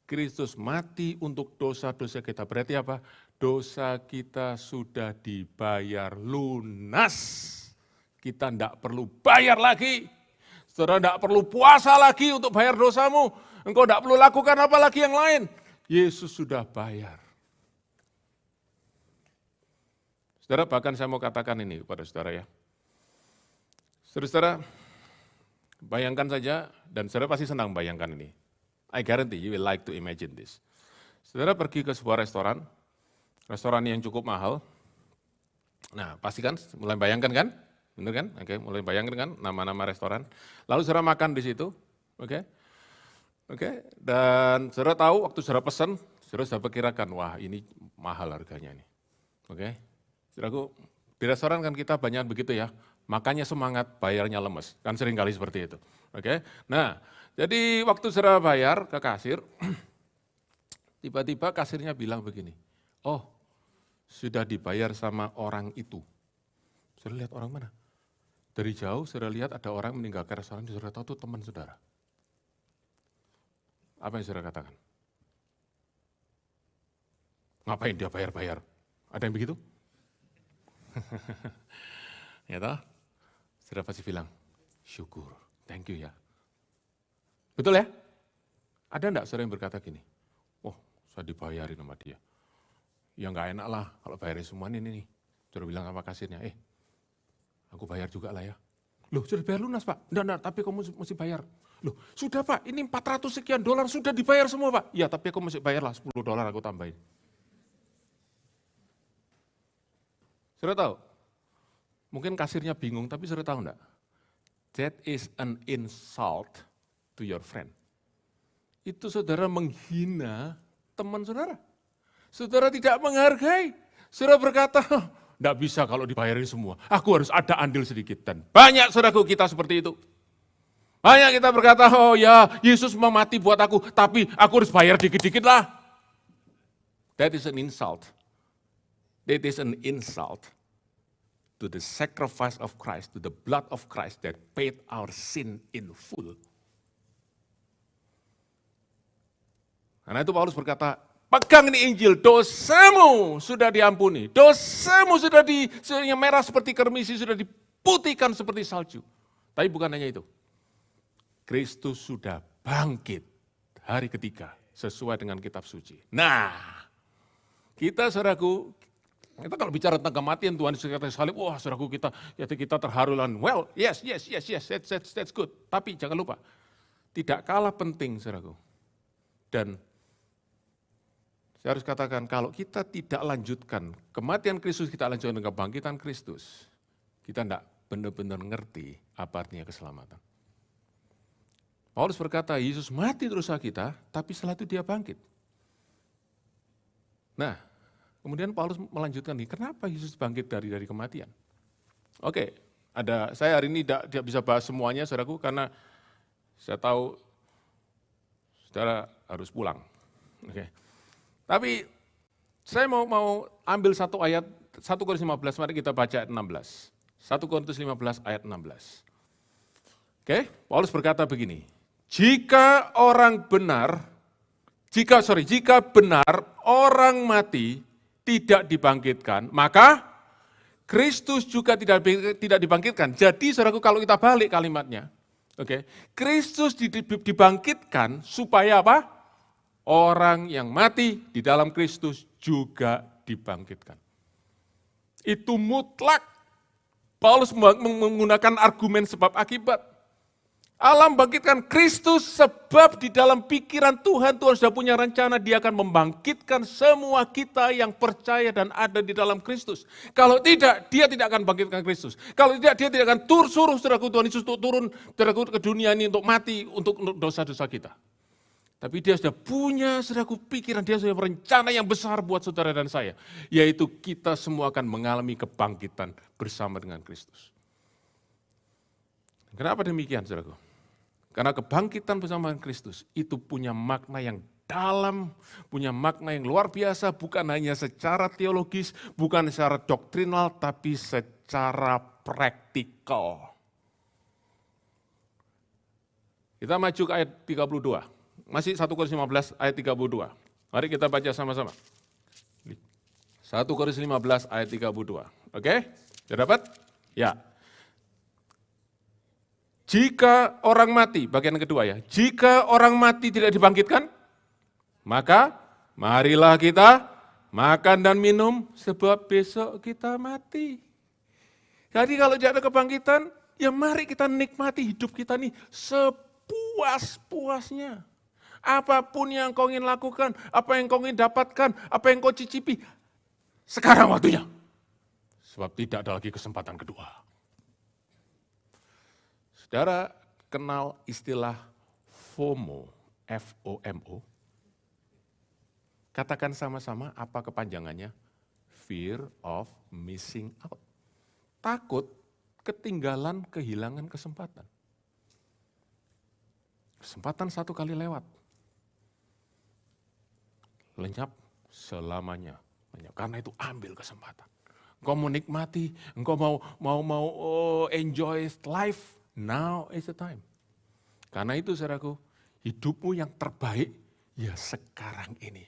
Kristus mati untuk dosa-dosa kita. Berarti apa? Dosa kita sudah dibayar lunas. Kita tidak perlu bayar lagi. Saudara tidak perlu puasa lagi untuk bayar dosamu. Engkau tidak perlu lakukan apa lagi yang lain. Yesus sudah bayar. Saudara, bahkan saya mau katakan ini kepada saudara ya. Saudara, bayangkan saja, dan saudara pasti senang bayangkan ini. I guarantee you will like to imagine this. Saudara pergi ke sebuah restoran yang cukup mahal. Nah, pasti kan mulai bayangkan kan? Benar kan? Oke, mulai bayangkan kan nama-nama restoran. Lalu saudara makan di situ, oke? Dan saudara tahu waktu saudara pesan, saudara sudah perkirakan, wah ini mahal harganya ini. Oke? Saudaraku, di restoran kan kita banyak begitu ya, makanya semangat, bayarnya lemes. Kan sering kali seperti itu. Oke. Nah, jadi waktu saudara bayar ke kasir, tiba-tiba kasirnya bilang begini, oh sudah dibayar sama orang itu. Saudara lihat orang mana? Dari jauh saudara lihat ada orang meninggalkan restoran, saudara tahu itu teman saudara. Apa yang saudara katakan? Ngapain dia bayar-bayar? Ada yang begitu? Ya toh? Saudara pasti bilang, syukur, thank you ya. Betul ya? Ada enggak saudara yang berkata gini, oh saya dibayarin sama dia. Ya enggak enak lah kalau bayarin semua ini nih. Saudara bilang sama kasirnya, aku bayar juga lah ya. Loh, sudah bayar lunas Pak? Enggak, tapi kamu mesti bayar. Loh, sudah Pak, ini 400 sekian dolar sudah dibayar semua Pak. Ya, tapi aku mesti bayar lah, $10 aku tambahin. Sudah tahu? Mungkin kasirnya bingung, tapi sudah tahu enggak? That is an insult to your friend. Itu saudara menghina teman saudara. Saudara tidak menghargai. Saudara berkata, enggak bisa kalau dibayarin semua. Aku harus ada andil sedikit. Dan banyak saudaraku kita seperti itu. Banyak kita berkata, oh ya Yesus mau mati buat aku, tapi aku harus bayar dikit-dikit lah. That is an insult. That is an insult to the sacrifice of Christ, to the blood of Christ that paid our sin in full. Karena itu Paulus berkata, pegang ini Injil, dosamu sudah diampuni, dosamu sudah yang merah seperti kermisi, sudah diputihkan seperti salju. Tapi bukan hanya itu. Kristus sudah bangkit hari ketiga sesuai dengan kitab suci. Nah, kita saudaraku, kita kalau bicara tentang kematian Tuhan Yesus kata salib, wah saudaraku kita terharu dan well, yes, that's good. Tapi jangan lupa, tidak kalah penting saudaraku. Dan saya harus katakan, kalau kita tidak lanjutkan kematian Kristus, kita lanjutkan dengan kebangkitan Kristus, kita tidak benar-benar ngerti apa artinya keselamatan. Paulus berkata, Yesus mati dosa kita, tapi setelah itu dia bangkit. Nah, kemudian Paulus melanjutkan nih, kenapa Yesus bangkit dari kematian? Oke, saya hari ini tidak bisa bahas semuanya, saudaraku, karena saya tahu saudara harus pulang. Oke. Tapi saya mau ambil satu ayat, 1 Korintus 15, mari kita baca ayat 16. 1 Korintus 15 ayat 16. Oke, Paulus berkata begini, jika benar orang mati tidak dibangkitkan, maka Kristus juga tidak dibangkitkan. Jadi saudaraku kalau kita balik kalimatnya, oke, Kristus dibangkitkan supaya apa? Orang yang mati di dalam Kristus juga dibangkitkan. Itu mutlak. Paulus menggunakan argumen sebab akibat. Allah membangkitkan Kristus sebab di dalam pikiran Tuhan sudah punya rencana dia akan membangkitkan semua kita yang percaya dan ada di dalam Kristus. Kalau tidak, dia tidak akan bangkitkan Kristus. Kalau tidak, dia tidak akan suruh saudaraku Tuhan Yesus untuk turun saudaraku ke dunia ini untuk mati untuk dosa-dosa kita. Tapi dia sudah punya saudaraku pikiran, dia sudah rencana yang besar buat saudara dan saya. Yaitu kita semua akan mengalami kebangkitan bersama dengan Kristus. Kenapa demikian saudaraku? Karena kebangkitan bersama Kristus itu punya makna yang dalam, punya makna yang luar biasa, bukan hanya secara teologis, bukan secara doktrinal, tapi secara praktikal. Kita maju ke ayat 32, masih 1 Korintus 15 ayat 32. Mari kita baca sama-sama. 1 Korintus 15 ayat 32, oke? Sudah dapat? Ya. Jika orang mati, bagian kedua ya, jika orang mati tidak dibangkitkan, maka marilah kita makan dan minum sebab besok kita mati. Jadi kalau tidak ada kebangkitan, ya mari kita nikmati hidup kita nih sepuas-puasnya. Apapun yang kau ingin lakukan, apa yang kau ingin dapatkan, apa yang kau cicipi, sekarang waktunya. Sebab tidak ada lagi kesempatan kedua. Saudara kenal istilah FOMO, F-O-M-O? Katakan sama-sama apa kepanjangannya? Fear of missing out. Takut kehilangan kesempatan. Kesempatan satu kali lewat. Lenyap selamanya. Karena itu ambil kesempatan. Engkau menikmati, engkau mau enjoy life, now is the time. Karena itu saudaraku, hidupmu yang terbaik ya sekarang ini.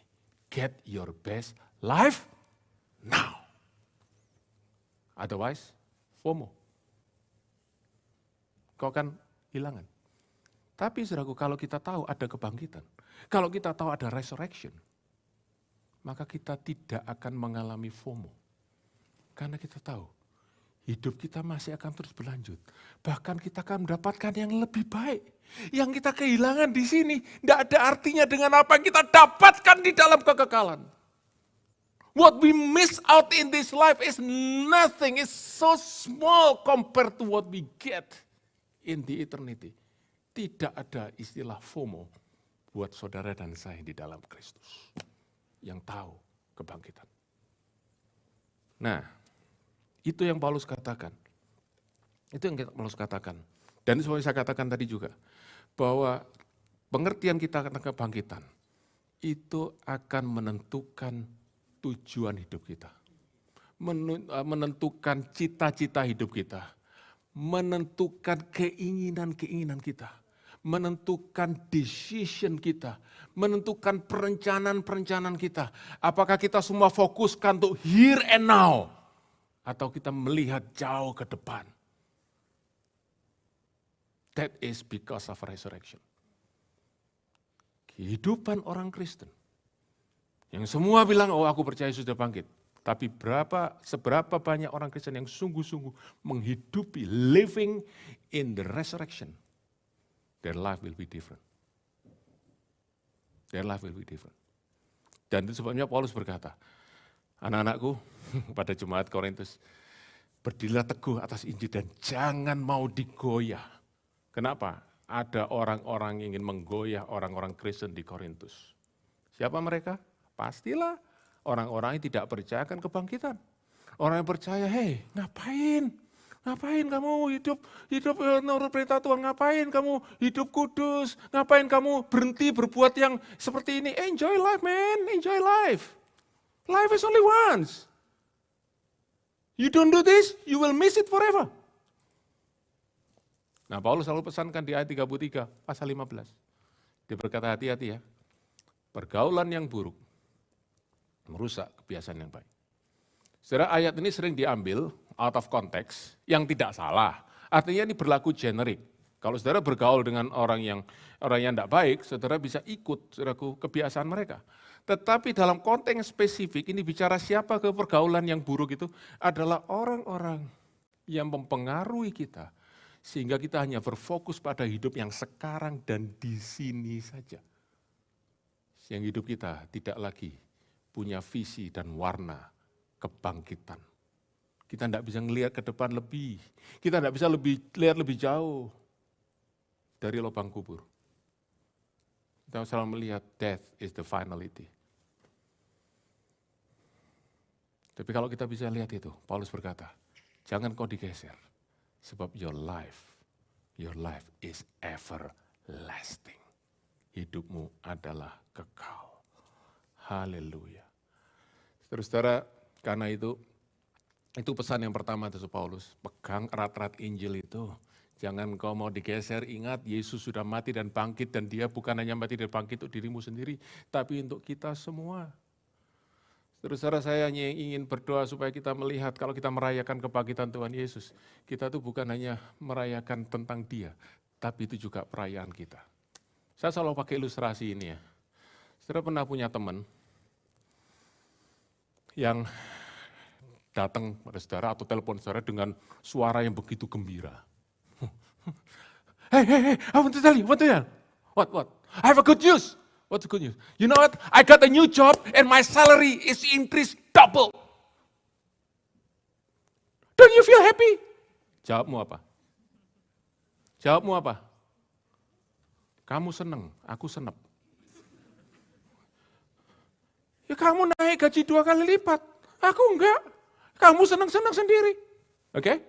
Get your best life now. Otherwise, FOMO. Kau akan hilangan. Tapi saudaraku, kalau kita tahu ada kebangkitan, kalau kita tahu ada resurrection, maka kita tidak akan mengalami FOMO. Karena kita tahu, hidup kita masih akan terus berlanjut. Bahkan kita akan mendapatkan yang lebih baik. Yang kita kehilangan di sini, tidak ada artinya dengan apa yang kita dapatkan di dalam kekekalan. What we miss out in this life is nothing, it's so small compared to what we get in the eternity. Tidak ada istilah FOMO buat saudara dan saya di dalam Kristus. Yang tahu kebangkitan. Nah, itu yang Paulus katakan. Itu yang Paulus katakan. Dan seperti saya katakan tadi juga, bahwa pengertian kita tentang kebangkitan, itu akan menentukan tujuan hidup kita. Menentukan cita-cita hidup kita. Menentukan keinginan-keinginan kita. Menentukan decision kita. Menentukan perencanaan-perencanaan kita. Apakah kita semua fokuskan untuk here and now. Atau kita melihat jauh ke depan. That is because of resurrection. Kehidupan orang Kristen. Yang semua bilang, oh aku percaya sudah bangkit. Tapi seberapa banyak orang Kristen yang sungguh-sungguh menghidupi, living in the resurrection. Their life will be different. Their life will be different. Dan itu sebabnya Paulus berkata, anak-anakku, pada jemaat Korintus, berdirilah teguh atas Injil dan jangan mau digoyah. Kenapa? Ada orang-orang yang ingin menggoyah orang-orang Kristen di Korintus. Siapa mereka? Pastilah orang-orang yang tidak percaya akan kebangkitan. Orang yang percaya, hei ngapain? Ngapain kamu hidup menurut perintah Tuhan? Ngapain kamu hidup kudus? Ngapain kamu berhenti berbuat yang seperti ini? Enjoy life man, enjoy life. Life is only once. You don't do this, you will miss it forever. Nah, Paulus selalu pesankan di ayat 33, pasal 15. Dia berkata hati-hati ya, pergaulan yang buruk merusak kebiasaan yang baik. Saudara, ayat ini sering diambil out of context, yang tidak salah. Artinya ini berlaku generik. Kalau saudara bergaul dengan orang yang tidak baik, saudara bisa ikut saudaraku, kebiasaan mereka. Tetapi dalam konteks spesifik, ini bicara siapa ke pergaulan yang buruk itu, adalah orang-orang yang mempengaruhi kita. Sehingga kita hanya berfokus pada hidup yang sekarang dan di sini saja. Yang hidup kita tidak lagi punya visi dan warna kebangkitan. Kita tidak bisa melihat ke depan lebih. Kita tidak bisa lihat lebih jauh dari lubang kubur. Kita selalu melihat death is the finality. Tapi kalau kita bisa lihat itu, Paulus berkata, jangan kau digeser. Sebab your life is everlasting. Hidupmu adalah kekal. Haleluya. Saudara-saudara, karena itu pesan yang pertama dari Paulus. Pegang erat-erat Injil itu. Jangan kau mau digeser, ingat Yesus sudah mati dan bangkit. Dan dia bukan hanya mati dan bangkit untuk dirimu sendiri, tapi untuk kita semua. Saudara-saudara, saya hanya ingin berdoa supaya kita melihat kalau kita merayakan kebangkitan Tuhan Yesus, kita tuh bukan hanya merayakan tentang dia, tapi itu juga perayaan kita. Saya selalu pakai ilustrasi ini ya. Saudara pernah punya teman yang datang pada saudara atau telepon saudara dengan suara yang begitu gembira. Hey, I want to tell you. What? I have a good news. What's the good news? You know what? I got a new job and my salary is increased double. Don't you feel happy? Jawabmu apa? Kamu seneng, aku senep. Ya kamu naik gaji 2 kali lipat, aku enggak. Kamu seneng-seneng sendiri. Oke?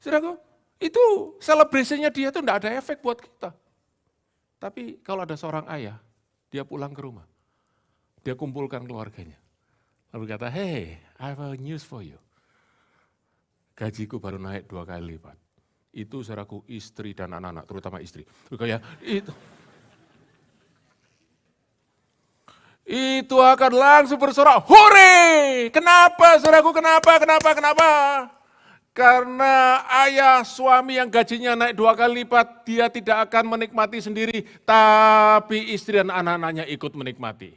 Saudaraku, itu celebrasinya dia itu enggak ada efek buat kita. Tapi kalau ada seorang ayah, dia pulang ke rumah, dia kumpulkan keluarganya. Lalu kata, hey, I have a news for you. Gajiku baru naik 2 kali lipat. Itu saudaraku istri dan anak-anak, terutama istri. Kayak itu akan langsung bersorak, hore! Kenapa saudaraku, kenapa? Karena ayah suami yang gajinya naik 2 kali lipat, dia tidak akan menikmati sendiri, tapi istri dan anak-anaknya ikut menikmati.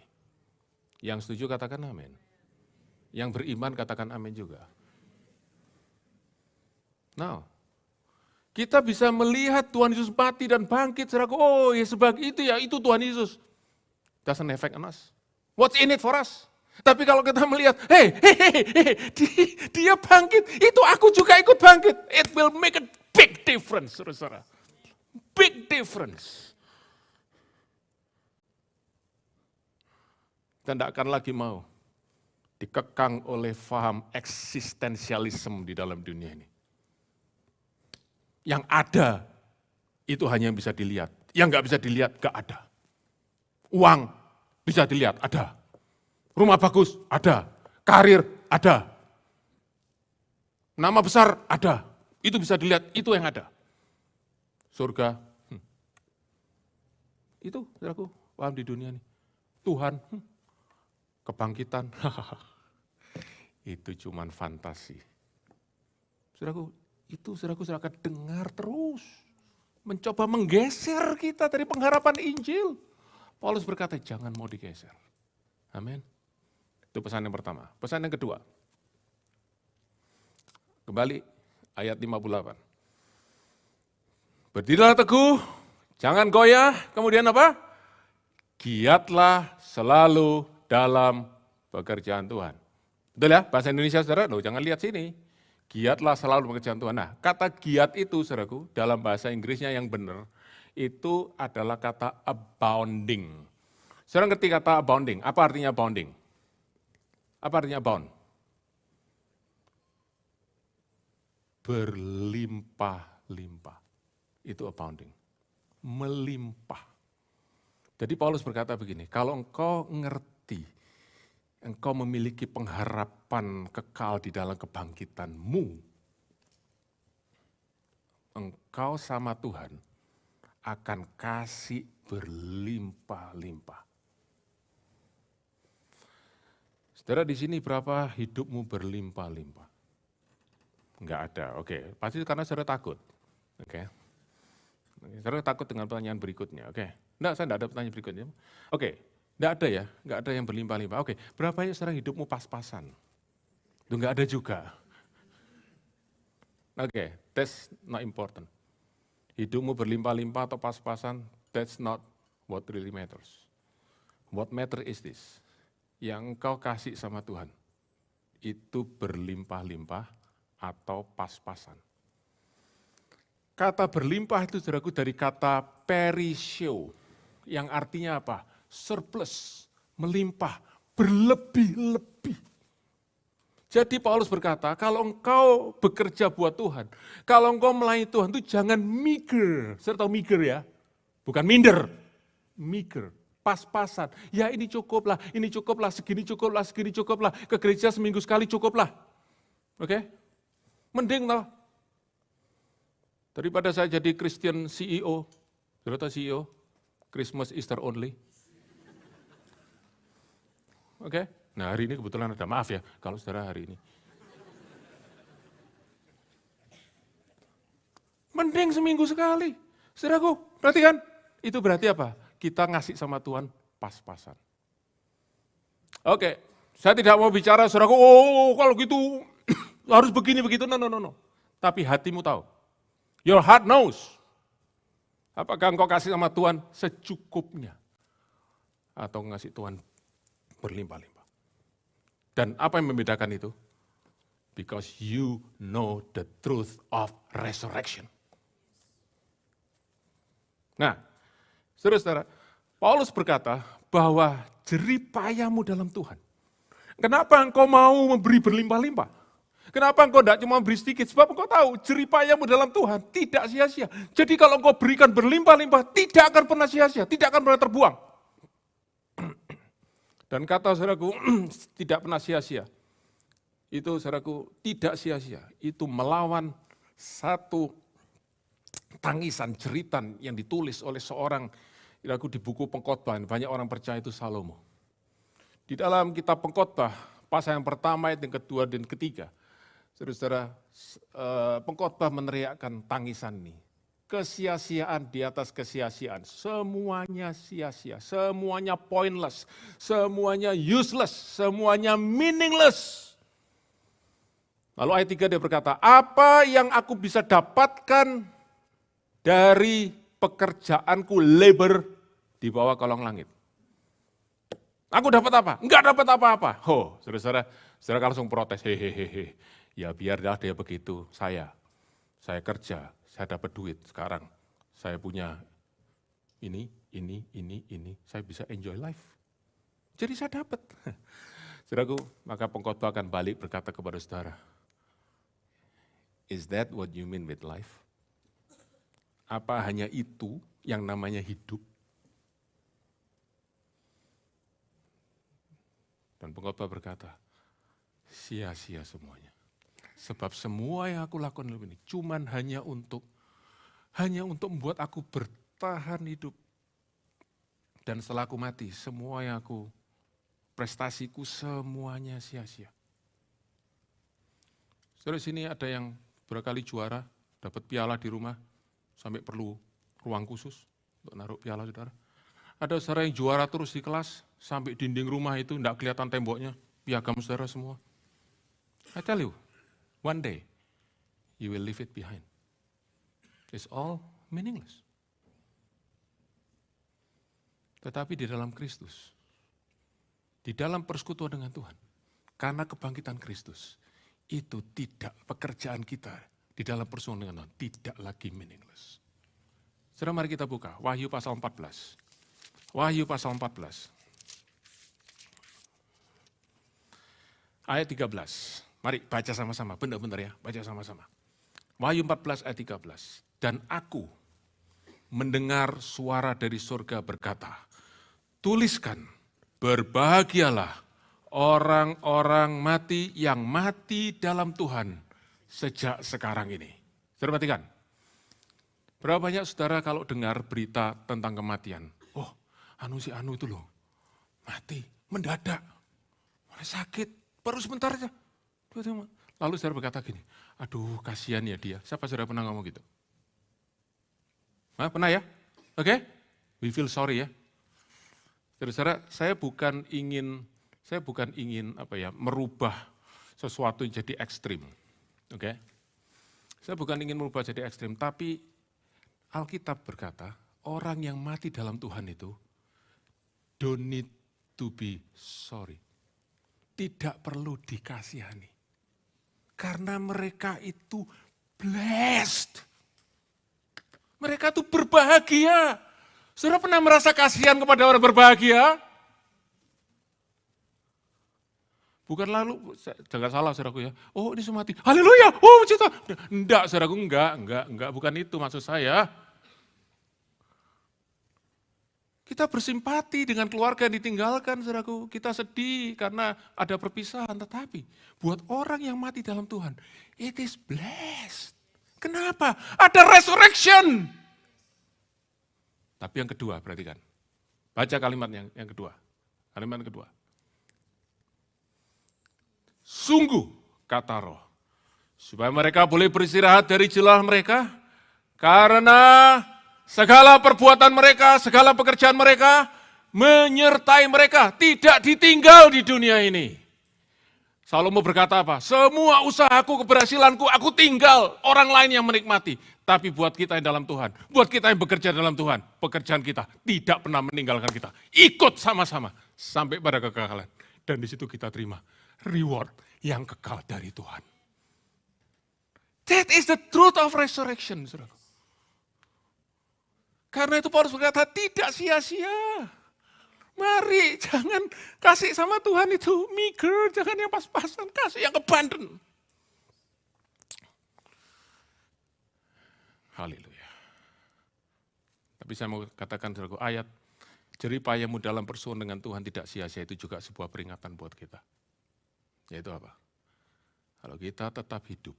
Yang setuju katakan amin. Yang beriman katakan amin juga. Nah, kita bisa melihat Tuhan Yesus mati dan bangkit, saudaraku. Oh ya sebab itu ya, itu Tuhan Yesus. Doesn't affect us. What's in it for us? Tapi kalau kita melihat, hey, dia bangkit, itu aku juga ikut bangkit. It will make a big difference, saudara. Big difference. Kita tidak akan lagi mau dikekang oleh faham eksistensialisme di dalam dunia ini. Yang ada, itu hanya yang bisa dilihat. Yang nggak bisa dilihat, nggak ada. Uang bisa dilihat, ada. Rumah bagus, ada. Karir, ada. Nama besar, ada. Itu bisa dilihat, itu yang ada. Surga, itu saudaraku, paham di dunia ini. Tuhan, kebangkitan, itu cuman fantasi. Saudaraku, itu saudaraku akan dengar terus. Mencoba menggeser kita dari pengharapan Injil. Paulus berkata, jangan mau digeser. Amin. Itu pesan yang pertama. Pesan yang kedua. Kembali ayat 58. Berdirilah teguh, jangan goyah, kemudian apa? Giatlah selalu dalam pekerjaan Tuhan. Betul ya? Bahasa Indonesia saudara, loh jangan lihat sini. Giatlah selalu pekerjaan Tuhan. Nah, kata giat itu saudaraku, dalam bahasa Inggrisnya yang benar, itu adalah kata abounding. Saudara ngerti kata abounding? Apa artinya abounding? Apa artinya abound? Berlimpah-limpah. Itu abounding. Melimpah. Jadi Paulus berkata begini, kalau engkau ngerti, engkau memiliki pengharapan kekal di dalam kebangkitanmu, engkau sama Tuhan akan kasih berlimpah-limpah. Saudara di sini berapa hidupmu berlimpah-limpah? Enggak ada, oke. Pasti karena saudara takut, oke. Saudara takut dengan pertanyaan berikutnya, oke. Enggak, saya enggak ada pertanyaan berikutnya. Oke, enggak ada ya, enggak ada yang berlimpah-limpah. Oke, berapa banyak sekarang hidupmu pas-pasan? Itu enggak ada juga. Oke, that's not important. Hidupmu berlimpah-limpah atau pas-pasan, that's not what really matters. What matters is this, yang engkau kasih sama Tuhan, itu berlimpah-limpah atau pas-pasan. Kata berlimpah itu saudaraku dari kata perisio, yang artinya apa? Surplus, melimpah, berlebih-lebih. Jadi Paulus berkata, kalau engkau bekerja buat Tuhan, kalau engkau melayani Tuhan itu jangan meager. Saya tahu meager ya, bukan minder, meager, pas-pasan. Ya ini cukuplah, segini cukuplah, ke gereja seminggu sekali cukuplah. Oke? Mending tau. Daripada saya jadi Christian CEO, saudara tahu CEO? Christmas, Easter only. Oke? Nah hari ini kebetulan ada, maaf ya kalau saudara hari ini. Mending seminggu sekali. Saudaraku, perhatikan. Itu berarti apa? Kita ngasih sama Tuhan pas-pasan. Oke, saya tidak mau bicara saudaraku, oh kalau gitu harus begini begitu. No. Tapi hatimu tahu. Your heart knows. Apakah engkau kasih sama Tuhan secukupnya? Atau ngasih Tuhan berlimpah-limpah? Dan apa yang membedakan itu? Because you know the truth of resurrection. Nah, saudara-saudara, Paulus berkata bahwa jerih payahmu dalam Tuhan. Kenapa engkau mau memberi berlimpah-limpah? Kenapa engkau tidak cuma beri sedikit? Sebab engkau tahu jeripayamu dalam Tuhan tidak sia-sia. Jadi kalau engkau berikan berlimpah-limpah, tidak akan pernah sia-sia, tidak akan pernah terbuang. Dan kata saudaraku, tidak pernah sia-sia. Itu saudaraku, tidak sia-sia. Itu melawan satu tangisan, jeritan yang ditulis oleh seorang, saudaraku, di buku Pengkhotbah. Banyak orang percaya itu Salomo. Di dalam kitab Pengkhotbah, pasal yang pertama, ayat yang kedua dan ketiga, saudara-saudara, Pengkhotbah meneriakkan tangisan ini. Kesia-siaan di atas kesia-siaan. Semuanya sia-sia, semuanya pointless, semuanya useless, semuanya meaningless. Lalu ayat 3 dia berkata, apa yang aku bisa dapatkan dari pekerjaanku labor di bawah kolong langit? Aku dapat apa? Enggak dapat apa-apa. Oh, saudara-saudara langsung protes, hehehe. Ya biar dia begitu, saya kerja, saya dapat duit sekarang, saya punya ini, saya bisa enjoy life. Jadi saya dapat. Saudaraku, maka pengkhotbah akan balik berkata kepada saudara, is that what you mean with life? Apa hanya itu yang namanya hidup? Dan pengkhotbah berkata, sia-sia semuanya. Sebab semua yang aku lakukan ini cuman hanya untuk membuat aku bertahan hidup. Dan setelah aku mati, semua yang prestasiku semuanya sia-sia. Saudara, sini ada yang berkali juara, dapat piala di rumah, sampai perlu ruang khusus untuk naruh piala, saudara. Ada saudara yang juara terus di kelas, sampai dinding rumah itu tidak kelihatan temboknya, piagam saudara semua. I tell you, one day, you will leave it behind. It's all meaningless. Tetapi di dalam Kristus, di dalam persekutuan dengan Tuhan, karena kebangkitan Kristus, itu tidak, pekerjaan kita di dalam persekutuan dengan Tuhan tidak lagi meaningless. Saudara, mari kita buka Wahyu pasal 14. Wahyu pasal 14. Ayat 13. Mari baca sama-sama, benar-benar ya, baca sama-sama. Wahyu 14 ayat 13. Dan aku mendengar suara dari surga berkata, tuliskan, berbahagialah orang-orang mati yang mati dalam Tuhan sejak sekarang ini. Saudara perhatikan, berapa banyak saudara kalau dengar berita tentang kematian, oh si anu itu loh, mati, mendadak, sakit, baru sebentar aja. Lalu saudara berkata gini, aduh kasihan ya dia. Siapa saudara pernah ngomong gitu? Pernah ya? Oke? We feel sorry ya. Saudara, saya bukan ingin merubah sesuatu yang jadi ekstrim. Oke? Saya bukan ingin merubah jadi ekstrim, tapi Alkitab berkata, orang yang mati dalam Tuhan itu don't need to be sorry. Tidak perlu dikasihani. Karena mereka itu blessed. Mereka itu berbahagia. Saudara pernah merasa kasihan kepada orang berbahagia? Bukan lalu, jangan salah saudaraku ya. Oh ini semua mati, haleluya, oh cita. Enggak saudaraku, enggak, bukan itu maksud saya. Kita bersimpati dengan keluarga yang ditinggalkan, saudaraku. Kita sedih karena ada perpisahan, tetapi buat orang yang mati dalam Tuhan, it is blessed. Kenapa? Ada resurrection. Tapi yang kedua, perhatikan. Baca kalimat yang kedua. Kalimat kedua. Sungguh, kata Roh, supaya mereka boleh beristirahat dari jelah mereka, karena segala perbuatan mereka, segala pekerjaan mereka, menyertai mereka, tidak ditinggal di dunia ini. Salomo berkata apa? Semua usahaku, keberhasilanku, aku tinggal, orang lain yang menikmati. Tapi buat kita yang dalam Tuhan, buat kita yang bekerja dalam Tuhan, pekerjaan kita tidak pernah meninggalkan kita. Ikut sama-sama sampai pada kekekalan. Dan di situ kita terima reward yang kekal dari Tuhan. That is the truth of resurrection, saudara. Karena itu Paulus berkata, tidak sia-sia. Mari, jangan kasih sama Tuhan itu meager, jangan yang pas-pasan, kasih yang abundant. Haleluya. Tapi saya mau katakan saudaraku, ayat jerih payamu dalam persoalan dengan Tuhan tidak sia-sia itu juga sebuah peringatan buat kita. Yaitu apa? Kalau kita tetap hidup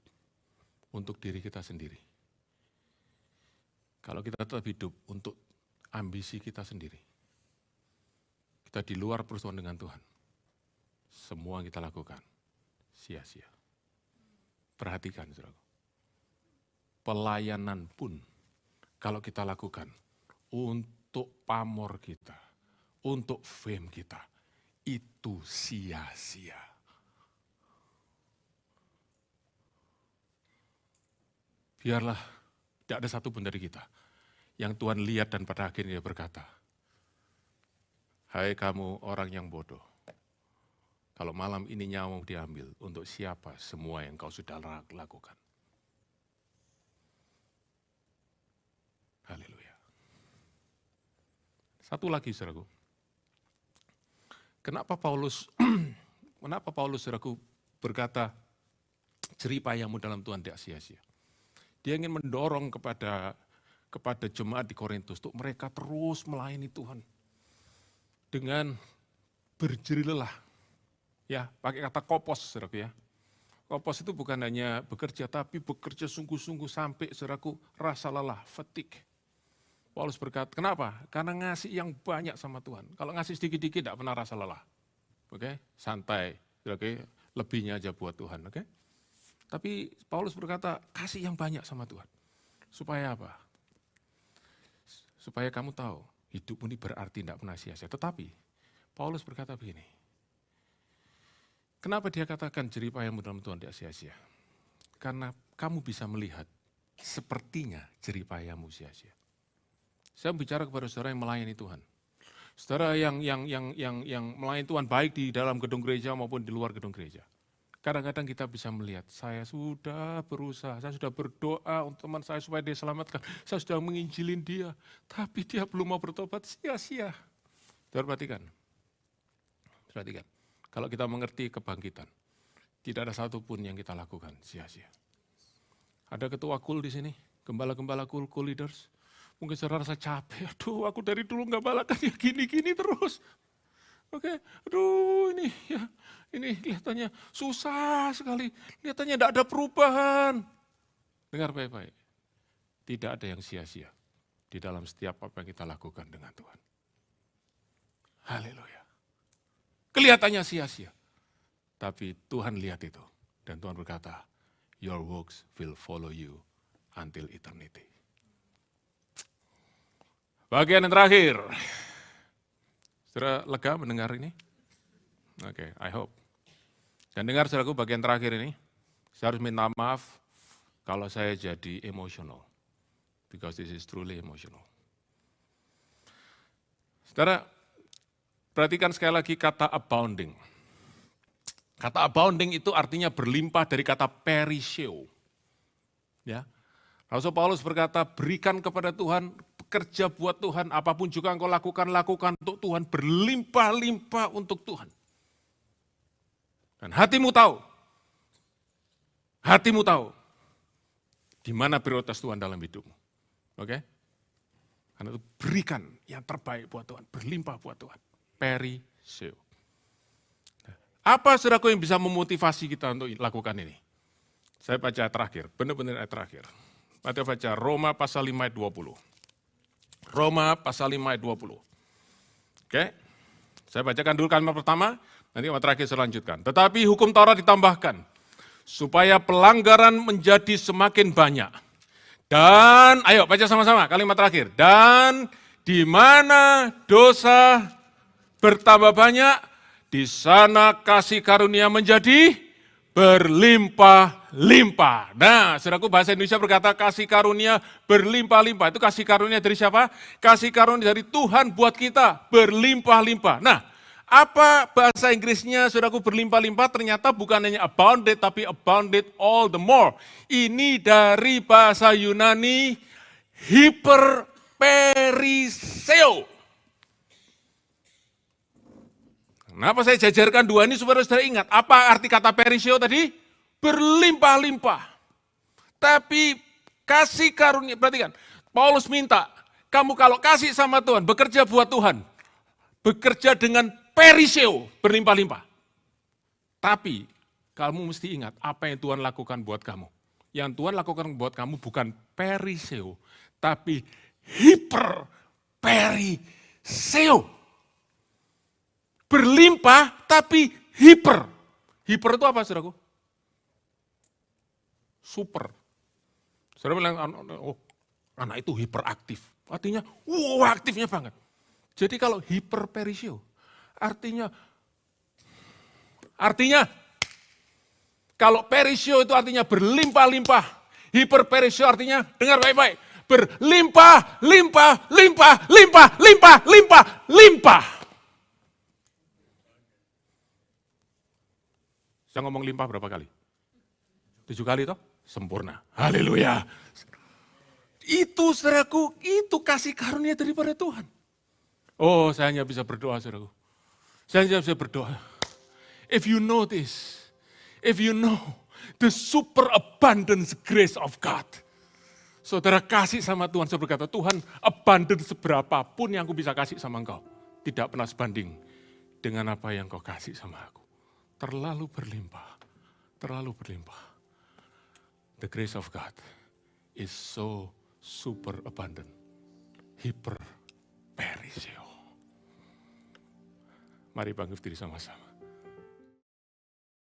untuk diri kita sendiri. Kalau kita tetap hidup untuk ambisi kita sendiri. Kita di luar persoalan dengan Tuhan. Semua yang kita lakukan sia-sia. Perhatikan, saudara. Pelayanan pun kalau kita lakukan untuk pamor kita, untuk fame kita, itu sia-sia. Biarlah tidak ada satu pun dari kita yang Tuhan lihat dan pada akhirnya berkata, hai kamu orang yang bodoh, kalau malam ini nyawamu diambil, untuk siapa semua yang kau sudah lakukan? Haleluya. Satu lagi, saudaraku. Kenapa Paulus saudaraku berkata, jerih payamu dalam Tuhan tidak sia-sia. Dia ingin mendorong kepada jemaat di Korintus untuk mereka terus melayani Tuhan dengan berjerih lelah. Ya, pakai kata kopos, saudaraku ya. Kopos itu bukan hanya bekerja, tapi bekerja sungguh-sungguh sampai saudaraku rasa lelah, fatigue. Paulus berkata, kenapa? Karena ngasih yang banyak sama Tuhan. Kalau ngasih sedikit-sedikit tidak pernah rasa lelah. Oke, santai, oke, lebihnya aja buat Tuhan, oke? Tapi Paulus berkata, kasih yang banyak sama Tuhan. Supaya apa? Supaya kamu tahu, hidupmu ini berarti tidak pernah sia-sia. Tetapi, Paulus berkata begini, kenapa dia katakan jerih payamu dalam Tuhan tidak sia-sia? Karena kamu bisa melihat, sepertinya jerih payamu sia-sia. Saya bicara kepada saudara yang melayani Tuhan. Saudara yang melayani Tuhan baik di dalam gedung gereja maupun di luar gedung gereja. Kadang-kadang kita bisa melihat, saya sudah berusaha, saya sudah berdoa untuk teman saya supaya dia selamatkan. Saya sudah menginjilin dia, tapi dia belum mau bertobat, sia-sia. Perhatikan. Kalau kita mengerti kebangkitan, tidak ada satupun yang kita lakukan sia-sia. Ada ketua kul di sini, gembala-gembala kul leaders. Mungkin saudara rasa capek, aduh aku dari dulu gembalakan ya gini-gini terus. Oke, aduh ini kelihatannya susah sekali, kelihatannya tidak ada perubahan. Dengar baik-baik, tidak ada yang sia-sia di dalam setiap apa yang kita lakukan dengan Tuhan. Haleluya. Kelihatannya sia-sia, tapi Tuhan lihat itu. Dan Tuhan berkata, your works will follow you until eternity. Bagian yang terakhir. Saudara lega mendengar ini? Oke, I hope. Dan dengar saudaraku bagian terakhir ini, saya harus minta maaf kalau saya jadi emosional. Because this is truly emotional. Saudara, perhatikan sekali lagi kata abounding. Kata abounding itu artinya berlimpah dari kata perisio. Ya. Rasul Paulus berkata, berikan kepada Tuhan, bekerja buat Tuhan, apapun juga engkau lakukan untuk Tuhan, berlimpah-limpah untuk Tuhan. Dan hatimu tahu, di mana prioritas Tuhan dalam hidupmu. Oke? Karena itu berikan yang terbaik buat Tuhan, berlimpah buat Tuhan. Perisio. Apa saudaraku yang bisa memotivasi kita untuk lakukan ini? Saya baca terakhir, benar-benar ayat terakhir. Mari baca Roma pasal 5 ayat 20. Roma pasal 5 ayat 20. Oke, saya bacakan dulu kalimat pertama, nanti kalimat terakhir saya lanjutkan. Tetapi hukum Taurat ditambahkan, supaya pelanggaran menjadi semakin banyak. Dan, ayo baca sama-sama kalimat terakhir. Dan di mana dosa bertambah banyak, di sana kasih karunia menjadi berlimpah-limpah. Nah, saudaraku bahasa Indonesia berkata kasih karunia berlimpah-limpah. Itu kasih karunia dari siapa? Kasih karunia dari Tuhan buat kita, berlimpah-limpah. Nah, apa bahasa Inggrisnya saudaraku berlimpah-limpah? Ternyata bukan hanya abounded, tapi abounded all the more. Ini dari bahasa Yunani, hyperperiseo. Kenapa saya jajarkan dua ini supaya saudara ingat. Apa arti kata perisio tadi? Berlimpah-limpah. Tapi Kasih karunia, perhatikan. Paulus minta, kamu kalau kasih sama Tuhan, bekerja buat Tuhan. Bekerja dengan periseo, berlimpah-limpah. Tapi, kamu mesti ingat apa yang Tuhan lakukan buat kamu. Yang Tuhan lakukan buat kamu bukan periseo, tapi hiper periseo. Berlimpah, tapi hiper. Hiper itu apa, saudaraku? Super. Saudara bilang, oh, anak itu hiperaktif. Artinya, aktifnya banget. Jadi kalau hiperperisio, artinya kalau perisio itu artinya berlimpah-limpah. Hiperperisio artinya, dengar baik-baik, berlimpah, limpah, limpah, limpah, limpah, limpah, limpah. Saya ngomong limpah berapa kali? 7 kali toh? Sempurna. Haleluya. Itu saudaraku, itu kasih karunia daripada Tuhan. Oh, saya hanya bisa berdoa saudaraku. Saya hanya bisa berdoa. If you know this, if you know the super abundance grace of God. Saudara kasih sama Tuhan, saya berkata, Tuhan abundance seberapapun yang aku bisa kasih sama engkau. Tidak pernah sebanding dengan apa yang kau kasih sama aku. Terlalu berlimpah, terlalu berlimpah. The grace of God is so super abundant, hyper periseo. Mari bangkit diri sama-sama.